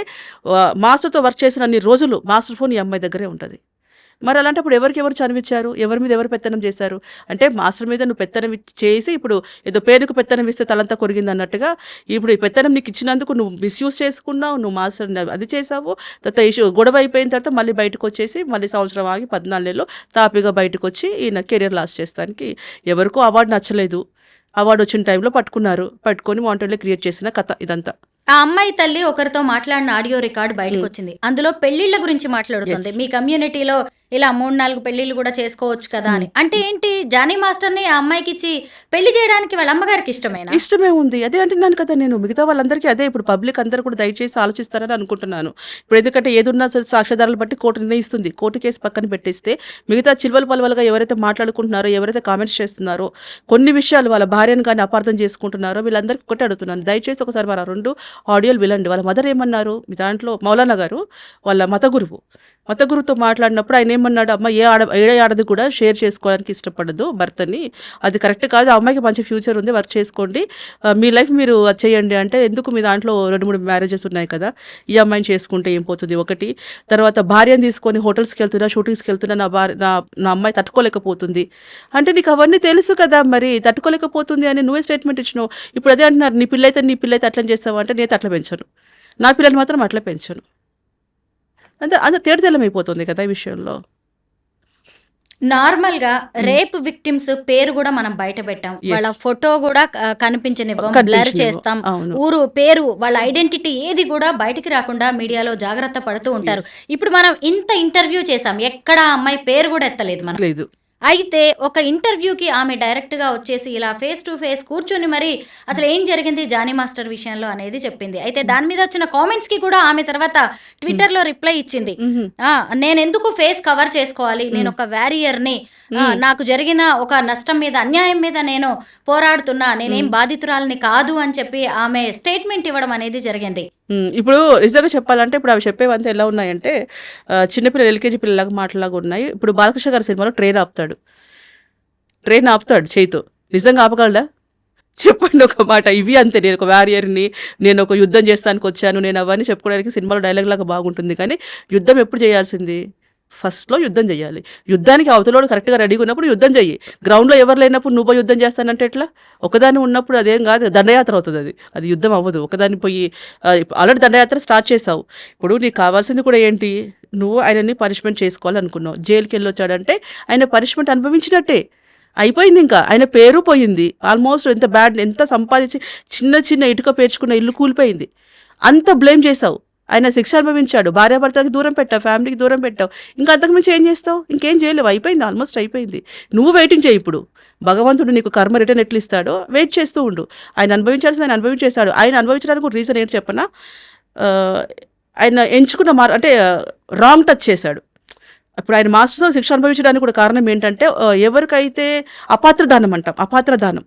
మాస్టర్తో వర్క్ చేసిన అన్ని రోజులు మాస్టర్ ఫోన్ ఈ అమ్మాయి దగ్గరే ఉంటుంది. మరి అలాంటప్పుడు ఎవరికెవరు చనువిచ్చారు? ఎవరి మీద ఎవరు పెత్తనం చేశారు? అంటే మాస్టర్ మీద నువ్వు పెత్తనం చేసి, ఇప్పుడు ఏదో పేరుకు పెత్తనం ఇస్తే తలంతా కొరిగింది అన్నట్టుగా, ఇప్పుడు ఈ పెత్తనం నీకు ఇచ్చినందుకు నువ్వు మిస్యూజ్ చేసుకున్నావు, నువ్వు మాస్టర్ని అది చేసావు. తర్వాత ఇష్యూ గొడవ అయిపోయిన తర్వాత మళ్ళీ బయటకు వచ్చేసి మళ్ళీ సంవత్సరం ఆగి 14 నెలలు తాపీగా బయటకు వచ్చి ఈయన కెరీర్ లాస్ చేస్తానికి ఎవరికో అవార్డు నచ్చలేదు. అవార్డు వచ్చిన టైంలో పట్టుకొని వాంటెడ్లీ క్రియేట్ చేసిన కథ ఇదంతా. ఆ అమ్మాయి తల్లి ఒకరితో మాట్లాడిన ఆడియో రికార్డు బయటకు వచ్చింది. అందులో పెళ్లిళ్ల గురించి మాట్లాడుతుంది. Yes. మీ కమ్యూనిటీలో ఇలా 3-4 పెళ్లిళ్ళు కూడా చేసుకోవచ్చు కదా అని. అంటే ఏంటి, జానీ మాస్టర్ని ఆ అమ్మాయికి ఇచ్చి పెళ్లి చేయడానికి వాళ్ళ అమ్మగారికి ఇష్టమేనా? ఇష్టమే ఉంది. అదే అంటున్నాను కదా నేను. మిగతా వాళ్ళందరికీ అదే. ఇప్పుడు పబ్లిక్ అందరూ కూడా దయచేసి ఆలోచిస్తారని అనుకుంటున్నాను. ఇప్పుడు ఎందుకంటే ఏదున్నా సాక్ష్యాధారాలు బట్టి కోర్టు నిర్ణయిస్తుంది. కోర్టు కేసు పక్కన పెట్టేస్తే మిగతా చిల్వలు పలవలుగా ఎవరైతే మాట్లాడుకుంటున్నారో, ఎవరైతే కామెంట్స్ చేస్తున్నారో, కొన్ని విషయాలు వాళ్ళ భార్యను కానీ అపార్థం చేసుకుంటున్నారో, వీళ్ళందరికీ ఒకటే అడుగుతున్నాను, దయచేసి ఒకసారి మరి ఆ 2 ఆడియోలు వినండి. వాళ్ళ మదర్ ఏమన్నారు, మీ దాంట్లో మౌలానా గారు వాళ్ళ మత గురువుతో మాట్లాడినప్పుడు ఆయన ఏమన్నాడు, అమ్మ ఏ ఆడది కూడా షేర్ చేసుకోవడానికి ఇష్టపడదు భర్తని, అది కరెక్ట్ కాదు, ఆ అమ్మాయికి మంచి ఫ్యూచర్ ఉంది, వర్క్ చేసుకోండి, మీ లైఫ్ మీరు అది చేయండి అంటే, ఎందుకు మీ దాంట్లో 2-3 మ్యారేజెస్ ఉన్నాయి కదా, ఈ అమ్మాయిని చేసుకుంటే ఏం పోతుంది ఒకటి. తర్వాత భార్యను తీసుకొని హోటల్స్కి వెళ్తున్నా, షూటింగ్స్కి వెళ్తున్నా, నా అమ్మాయి తట్టుకోలేకపోతుంది అంటే, నీకు అవన్నీ తెలుసు కదా, మరి తట్టుకోలేకపోతుంది అని నువ్వే స్టేట్మెంట్ ఇచ్చినావు. ఇప్పుడు అదే అంటున్నారు, నీ పిల్ల అయితే అట్లా చేస్తావు అంటే, నేను అట్లా పెంచను, నా పిల్లలు మాత్రం అట్లా పెంచను. అంత తేడతెల్లమైపోతుంది కదా ఈ విషయంలో. నార్మల్ గా రేప్ విక్టిమ్స్ పేరు కూడా మనం బయట పెట్టాం. వాళ్ళ ఫోటో కూడా కనిపించనివ్వం, బ్లర్ చేస్తాం. అవును. ఊరు పేరు, వాళ్ళ ఐడెంటిటీ ఏది కూడా బయటికి రాకుండా మీడియాలో జాగ్రత్త పడుతూ ఉంటారు. ఇప్పుడు మనం ఇంత ఇంటర్వ్యూ చేసాం, ఎక్కడ ఆ అమ్మాయి పేరు కూడా ఎత్తలేదు మనం. లేదు. అయితే ఒక ఇంటర్వ్యూకి ఆమె డైరెక్ట్గా వచ్చేసి ఇలా ఫేస్ టు ఫేస్ కూర్చుని మరి అసలు ఏం జరిగింది జానీ మాస్టర్ విషయంలో అనేది చెప్పింది. అయితే దాని మీద వచ్చిన కామెంట్స్కి కూడా ఆమె తర్వాత ట్విట్టర్లో రిప్లై ఇచ్చింది. నేను ఎందుకు ఫేస్ కవర్ చేసుకోవాలి, నేను ఒక వారియర్ని, నాకు జరిగిన ఒక నష్టం మీద అన్యాయం మీద నేను పోరాడుతున్నా, నేనేం బాధితురాలని కాదు అని చెప్పి ఆమె స్టేట్మెంట్ ఇవ్వడం అనేది జరిగింది. ఇప్పుడు నిజంగా చెప్పాలంటే ఇప్పుడు అవి చెప్పేవంతా ఎలా ఉన్నాయంటే చిన్నపిల్లలు ఎల్కేజీ పిల్లలాగా మాటలాగా ఉన్నాయి. ఇప్పుడు బాలకృష్ణ గారి సినిమాలో ట్రైన్ ఆపుతాడు చేయితో. నిజంగా ఆపగలడా? చెప్పండి ఒక మాట. ఇవి అంతే, నేను ఒక వారియర్ని, నేను ఒక యుద్ధం చేస్తానికి వచ్చాను, నేను అవన్నీ చెప్పుకోవడానికి సినిమాలో డైలాగ్ లాగా బాగుంటుంది. కానీ యుద్ధం ఎప్పుడు చేయాల్సింది? ఫస్ట్లో యుద్ధం చేయాలి. యుద్ధానికి అవతలోడు కరెక్ట్గా రెడీగా ఉన్నప్పుడు యుద్ధం చెయ్యి. గ్రౌండ్లో ఎవరు లేనప్పుడు నువ్వు యుద్ధం చేస్తానంటే ఎట్లా? ఒకదాన్ని ఉన్నప్పుడు అదేం కాదు, దండయాత్ర అవుతుంది. అది యుద్ధం అవ్వదు. ఒకదాన్ని పోయి ఆల్రెడీ దండయాత్ర స్టార్ట్ చేసావు. ఇప్పుడు నీకు కావాల్సింది కూడా ఏంటి? నువ్వు ఆయనని పనిష్మెంట్ చేసుకోవాలనుకున్నావు. జైలుకి వెళ్ళొచ్చాడంటే ఆయన పనిష్మెంట్ అనుభవించినట్టే, అయిపోయింది. ఇంకా ఆయన పేరు పోయింది. ఆల్మోస్ట్ ఎంత సంపాదించి చిన్న చిన్న ఇటుక పేర్చుకున్న ఇల్లు కూలిపోయింది. అంత బ్లేమ్ చేసావు. ఆయన శిక్ష అనుభవించాడు. భార్యాభర్తకి దూరం పెట్టావు, ఫ్యామిలీకి దూరం పెట్టావు. ఇంకా అంతకుమించి ఏం చేస్తావు? ఇంకేం చేయలేవు. అయిపోయింది, ఆల్మోస్ట్ అయిపోయింది. నువ్వు వెయిటింగ్ చేయి. ఇప్పుడు భగవంతుడు నీకు కర్మ రిటర్న్ ఎట్లు ఇస్తాడో వెయిట్ చేస్తూ ఉండు. ఆయన అనుభవించాల్సింది ఆయన అనుభవించేస్తాడు. ఆయన అనుభవించడానికి ఒక రీజన్ ఏంటి చెప్పనా? ఆయన ఎంచుకున్న అంటే రాంగ్ టచ్ చేశాడు. ఇప్పుడు ఆయన మాస్టర్స్లో శిక్ష అనుభవించడానికి కూడా కారణం ఏంటంటే ఎవరికైతే అపాత్ర దానం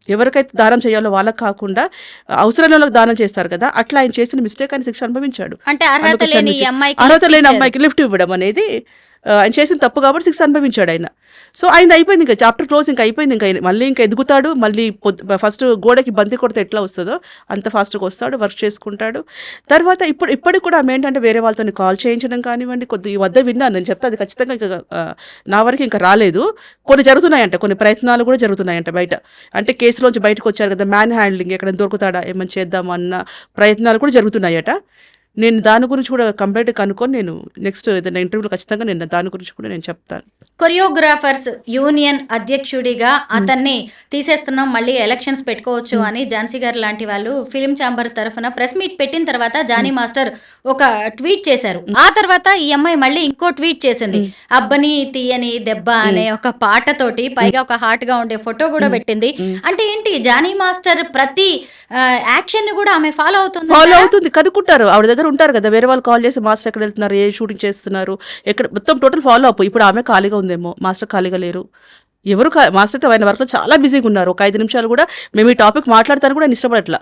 ఎవరికైతే దానం చేయాలో వాళ్ళకి కాకుండా అవసరం వాళ్ళకి దానం చేస్తారు కదా, అట్లా ఆయన చేసిన మిస్టేక్ ఆయన శిక్ష అనుభవించాడు. అంటే అర్హత లేని అమ్మాయికి లిఫ్ట్ ఇవ్వడం అనేది ఆయన చేసిన తప్పు కాబట్టి శిక్ష అనుభవించాడు ఆయన. సో ఆయన అయిపోయింది, ఇంకా చాప్టర్ క్లోజ్, ఇంకా అయిపోయింది. ఇంకా మళ్ళీ ఇంకా ఎదుగుతాడు. మళ్ళీ ఫస్ట్ గోడకి బంతి కొడితే ఎట్లా వస్తుందో అంత ఫాస్ట్గా వస్తాడు, వర్క్ చేసుకుంటాడు. తర్వాత ఇప్పటికి కూడా ఆమె ఏంటంటే వేరే వాళ్ళతో కాల్ చేయించడం కానివ్వండి, ఈ వద్ద విన్నాను నేను చెప్తా, అది ఖచ్చితంగా ఇంకా నా వరకు ఇంకా రాలేదు. కొన్ని జరుగుతున్నాయంట, కొన్ని ప్రయత్నాలు కూడా జరుగుతున్నాయంట బయట. అంటే కేసులోంచి బయటకు వచ్చారు కదా, మ్యాన్ హ్యాండ్లింగ్, ఎక్కడ దొరుకుతాడా ఏమని చేద్దామన్న ప్రయత్నాలు కూడా జరుగుతున్నాయట. నేను దాని గురించి కూడా కంప్లీట్గా కనుక్కొని నేను నెక్స్ట్ ఏదైనా ఇంటర్వ్యూలో ఖచ్చితంగా నేను దాని గురించి కూడా నేను చెప్తాను. కొరియోగ్రాఫర్స్ యూనియన్ అధ్యక్షుడిగా అతన్ని తీసేస్తున్నాం, మళ్ళీ ఎలక్షన్స్ పెట్టుకోవచ్చు అని ఝాన్సీ గారు లాంటి వాళ్ళు ఫిలిం ఛాంబర్ తరఫున ప్రెస్ మీట్ పెట్టిన తర్వాత జానీ మాస్టర్ ఒక ట్వీట్ చేశారు. ఆ తర్వాత ఈ అమ్మాయి మళ్ళీ ఇంకో ట్వీట్ చేసింది. అబ్బని తీయని దెబ్బ అనే ఒక పాటతోటి, పైగా ఒక హాట్ గా ఉండే ఫోటో కూడా పెట్టింది. అంటే ఏంటి, జానీ మాస్టర్ ప్రతి యాక్షన్ ని కూడా ఆమె ఫాలో అవుతుంది. కనుక్కుంటారు, ఆవిడ దగ్గర ఉంటారు కదా, వేరే వాళ్ళు కాల్ చేసి మాస్టర్ ఎక్కడ వెళ్తున్నారు, ఏ షూటింగ్ చేస్తున్నారు, ఎక్కడ, మొత్తం టోటల్ ఫాలో అప్. ఇప్పుడు ఆమె ఖాళీగా ఉందేమో, మాస్టర్ ఖాళీగా లేరు. ఎవరు మాస్టర్ అయితే ఆయన వర్క్లో చాలా బిజీగా ఉన్నారు. ఒక 5 నిమిషాలు కూడా మేము ఈ టాపిక్ మాట్లాడతాను కూడా ఆయన ఇష్టపడట్లా,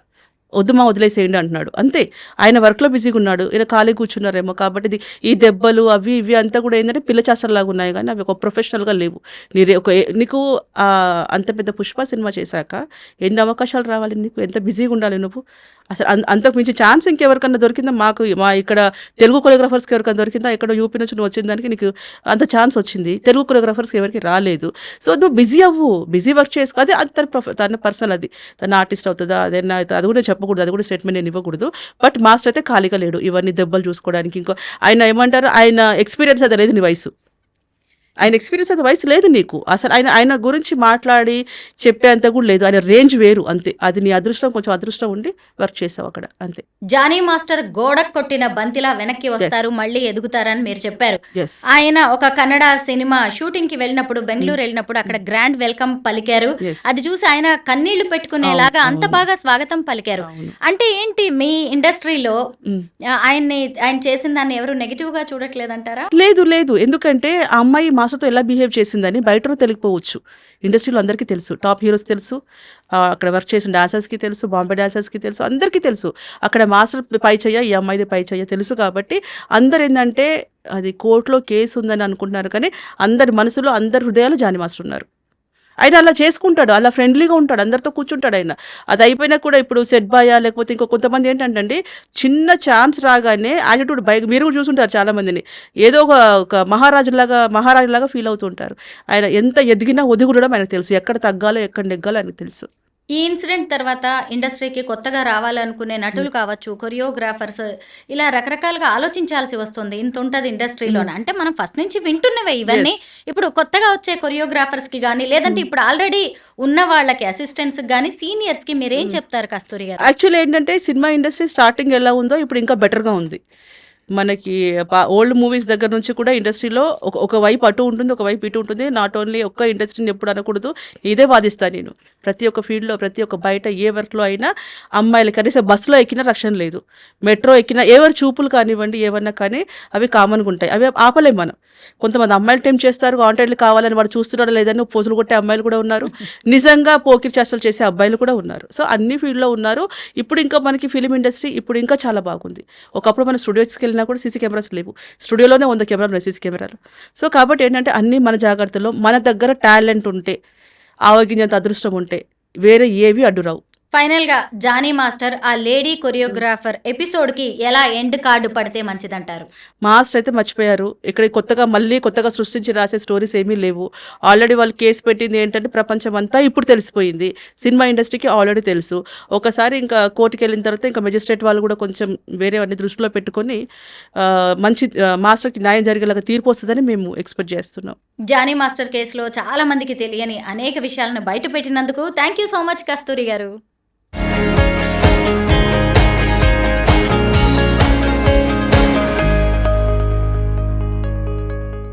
వద్దుమా వదిలేసేయండి అంటున్నాడు. అంతే, ఆయన వర్క్లో బిజీగా ఉన్నాడు, ఈయన ఖాళీ కూర్చున్నారేమో. కాబట్టి ఈ దెబ్బలు అవి ఇవి అంతా కూడా ఏంటంటే పిల్ల చేష్టలాగా ఉన్నాయి, కానీ అవి ఒక ప్రొఫెషనల్గా లేవు. నీకు అంత పెద్ద పుష్ప సినిమా చేశాక ఎన్ని అవకాశాలు రావాలి నీకు, ఎంత బిజీగా ఉండాలి నువ్వు. అసలు అంతకు మించి ఛాన్స్ ఇంకెవరికన్నా దొరికిందా? మా ఇక్కడ తెలుగు కొరియోగ్రాఫర్స్కి ఎవరికైనా దొరికిందా? ఇక్కడ యూపీ నుంచి నువ్వు వచ్చిన దానికి నీకు అంత ఛాన్స్ వచ్చింది, తెలుగు కొరియోగ్రాఫర్స్కి ఎవరికి రాలేదు. సో నువ్వు బిజీ అవ్వు, బిజీ వర్క్ చేసుకో. అదే తన పర్సనల్, అది తన ఆర్టిస్ట్ అవుతుందా అదేనా అవుతుంది, అది కూడా చెప్పకూడదు, అది కూడా స్టేట్మెంట్ నేను ఇవ్వకూడదు. బట్ మాస్టర్ అయితే ఖాళీగా లేడు ఇవన్నీ దెబ్బలు చూసుకోవడానికి. ఇంకో ఆయన ఏమంటారు, ఆయన ఎక్స్పీరియన్స్ అది లేదు నీ వయసు, ఆయన ఎక్స్పీరియన్స్ అది వయసు లేదు నీకు. అసలు ఆయన గురించి మాట్లాడి చెప్పేంత కూడా లేదు. ఆయన రేంజ్ వేరు, అంతే. అది నీ అదృష్టం, కొంచెం అదృష్టం ఉండి వర్క్ చేసావు అక్కడ, అంతే. జానీ మాస్టర్ గోడ కొట్టిన బంతిలా వెనక్కి వస్తారు, మళ్ళీ ఎదుగుతారని మీరు చెప్పారు. ఆయన ఒక కన్నడ సినిమా షూటింగ్ కి వెళ్ళినప్పుడు, బెంగళూరు వెళ్ళినప్పుడు అక్కడ గ్రాండ్ వెల్కమ్ పలికారు. అది చూసి ఆయన కన్నీళ్లు పెట్టుకునేలాగా అంత బాగా స్వాగతం పలికారు. అంటే ఏంటి, మీ ఇండస్ట్రీలో ఆయన చేసిన దాన్ని ఎవరు నెగిటివ్ గా చూడట్లేదంటారా? లేదు, ఎందుకంటే ఆ అమ్మాయి మాస్టర్తో ఎలా బిహేవ్ చేసిందని బయట తెలియకపోవచ్చు, ఇండస్ట్రీలో అందరికీ తెలుసు, టాప్ హీరోస్ తెలుసు, అక్కడ వర్క్ చేసిన డాన్సర్స్కి తెలుసు, బాంబే డాన్సర్స్కి తెలుసు, అందరికీ తెలుసు. అక్కడ మాస్టర్ పై చెయ్య, ఈ అమ్మాయిది పై చెయ్య తెలుసు. కాబట్టి అందరు ఏంటంటే అది కోర్టులో కేసు ఉందని అనుకుంటున్నారు, కానీ అందరి మనసులో, అందరి హృదయాలు జానీ మాస్టర్ ఉన్నారు. ఆయన అలా చేసుకుంటాడు, అలా ఫ్రెండ్లీగా ఉంటాడు, అందరితో కూర్చుంటాడు ఆయన. అది అయిపోయినా కూడా ఇప్పుడు సెట్ బాయా లేకపోతే ఇంకో కొంతమంది ఏంటంటే చిన్న ఛాన్స్ రాగానే యాటిట్యూడ్ మీరు కూడా చూసుంటారు చాలా మందిని, ఏదో ఒక మహారాజులాగా ఫీల్ అవుతుంటారు. ఆయన ఎంత ఎదిగినా ఒదిగుడడం ఆయనకు తెలుసు, ఎక్కడ తగ్గాలో ఎక్కడ నెగ్గాలో ఆయనకు తెలుసు. ఈ ఇన్సిడెంట్ తర్వాత ఇండస్ట్రీకి కొత్తగా రావాలనుకునే నటులు కావచ్చు, కొరియోగ్రాఫర్స్, ఇలా రకరకాలుగా ఆలోచించాల్సి వస్తుంది. ఇంత ఉంటుంది ఇండస్ట్రీలోనే, అంటే మనం ఫస్ట్ నుంచి వింటున్నవే ఇవన్నీ. ఇప్పుడు కొత్తగా వచ్చే కొరియోగ్రాఫర్స్కి కానీ, లేదంటే ఇప్పుడు ఆల్రెడీ ఉన్న వాళ్ళకి, అసిస్టెంట్స్కి కానీ, సీనియర్స్కి మీరేం చెప్తారు కస్తూరి గారు? యాక్చువల్లీ ఏంటంటే సినిమా ఇండస్ట్రీ స్టార్టింగ్ ఎలా ఉందో ఇప్పుడు ఇంకా బెటర్గా ఉంది. మనకి ఓల్డ్ మూవీస్ దగ్గర నుంచి కూడా ఇండస్ట్రీలో ఒక వైపు అటు ఉంటుంది, ఒక వైపు ఇటు ఉంటుంది. నాట్ ఓన్లీ ఒక్క ఇండస్ట్రీని ఎప్పుడు అనకూడదు. ఇదే వాదిస్తాను నేను. ప్రతి ఒక్క ఫీల్డ్‌లో, ప్రతి ఒక్క బయట ఏ వర్క్‌లో అయినా అమ్మాయిలు కనీసం బస్సులో ఎక్కినా రక్షణ లేదు. మెట్రో ఎక్కినా ఎవరి చూపులు కానివ్వండి, ఏవన్నా కానీ అవి కామన్‌గా ఉంటాయి. అవి ఆపలేం మనం. కొంతమంది అమ్మాయిలు టెంప్ట్ చేస్తారు. కాంటాక్ట్‌లు కావాలని వాడు చూస్తున్నాడో లేదని పోజులు కొట్టే అమ్మాయిలు కూడా ఉన్నారు. నిజంగా పోకిరి చేష్టలు చేసే అబ్బాయిలు కూడా ఉన్నారు. సో, అన్ని ఫీల్డ్‌లో ఉన్నారు. ఇప్పుడు ఇంకా మనకి ఫిల్మ్ ఇండస్ట్రీ ఇప్పుడు ఇంకా చాలా బాగుంది. ఒకప్పుడు మనం స్టూడియోస్‌కెళ్ళినా కూడా సీసీ కెమెరాస్ లేవు. స్టూడియోలోనే 100 కెమెరాలు ఉన్నాయి, సీసీ కెమెరాలు. సో, కాబట్టి ఏంటంటే అన్నీ మన జాగ్రత్తలో, మన దగ్గర టాలెంట్ ఉంటే, ఆవగింజంత అదృష్టం ఉంటే వేరే ఏవి అడ్డు రావు. ఫైనల్గా జానీ మాస్టర్ ఆ లేడీ కొరియోగ్రాఫర్ ఎపిసోడ్కి ఎలా ఎండ్ కార్డు పడితే మంచిదంటారు? మాస్టర్ అయితే మర్చిపోయారు. ఇక్కడ మళ్ళీ కొత్తగా సృష్టించి రాసే స్టోరీస్ ఏమీ లేవు. ఆల్రెడీ వాళ్ళు కేసు పెట్టింది ఏంటంటే ప్రపంచం అంతా ఇప్పుడు తెలిసిపోయింది. సినిమా ఇండస్ట్రీకి ఆల్రెడీ తెలుసు. ఒకసారి ఇంకా కోర్టుకి వెళ్ళిన తర్వాత ఇంకా మెజిస్ట్రేట్ వాళ్ళు కూడా కొంచెం వేరేవన్నీ దృష్టిలో పెట్టుకొని మంచి మాస్టర్కి న్యాయం జరిగేలాగా తీర్పు వస్తుందని మేము ఎక్స్పెక్ట్ చేస్తున్నాం. జానీ మాస్టర్ కేసులో చాలా మందికి తెలియని అనేక విషయాలను బయట పెట్టినందుకు థ్యాంక్ యూ సో మచ్ కస్తూరి గారు.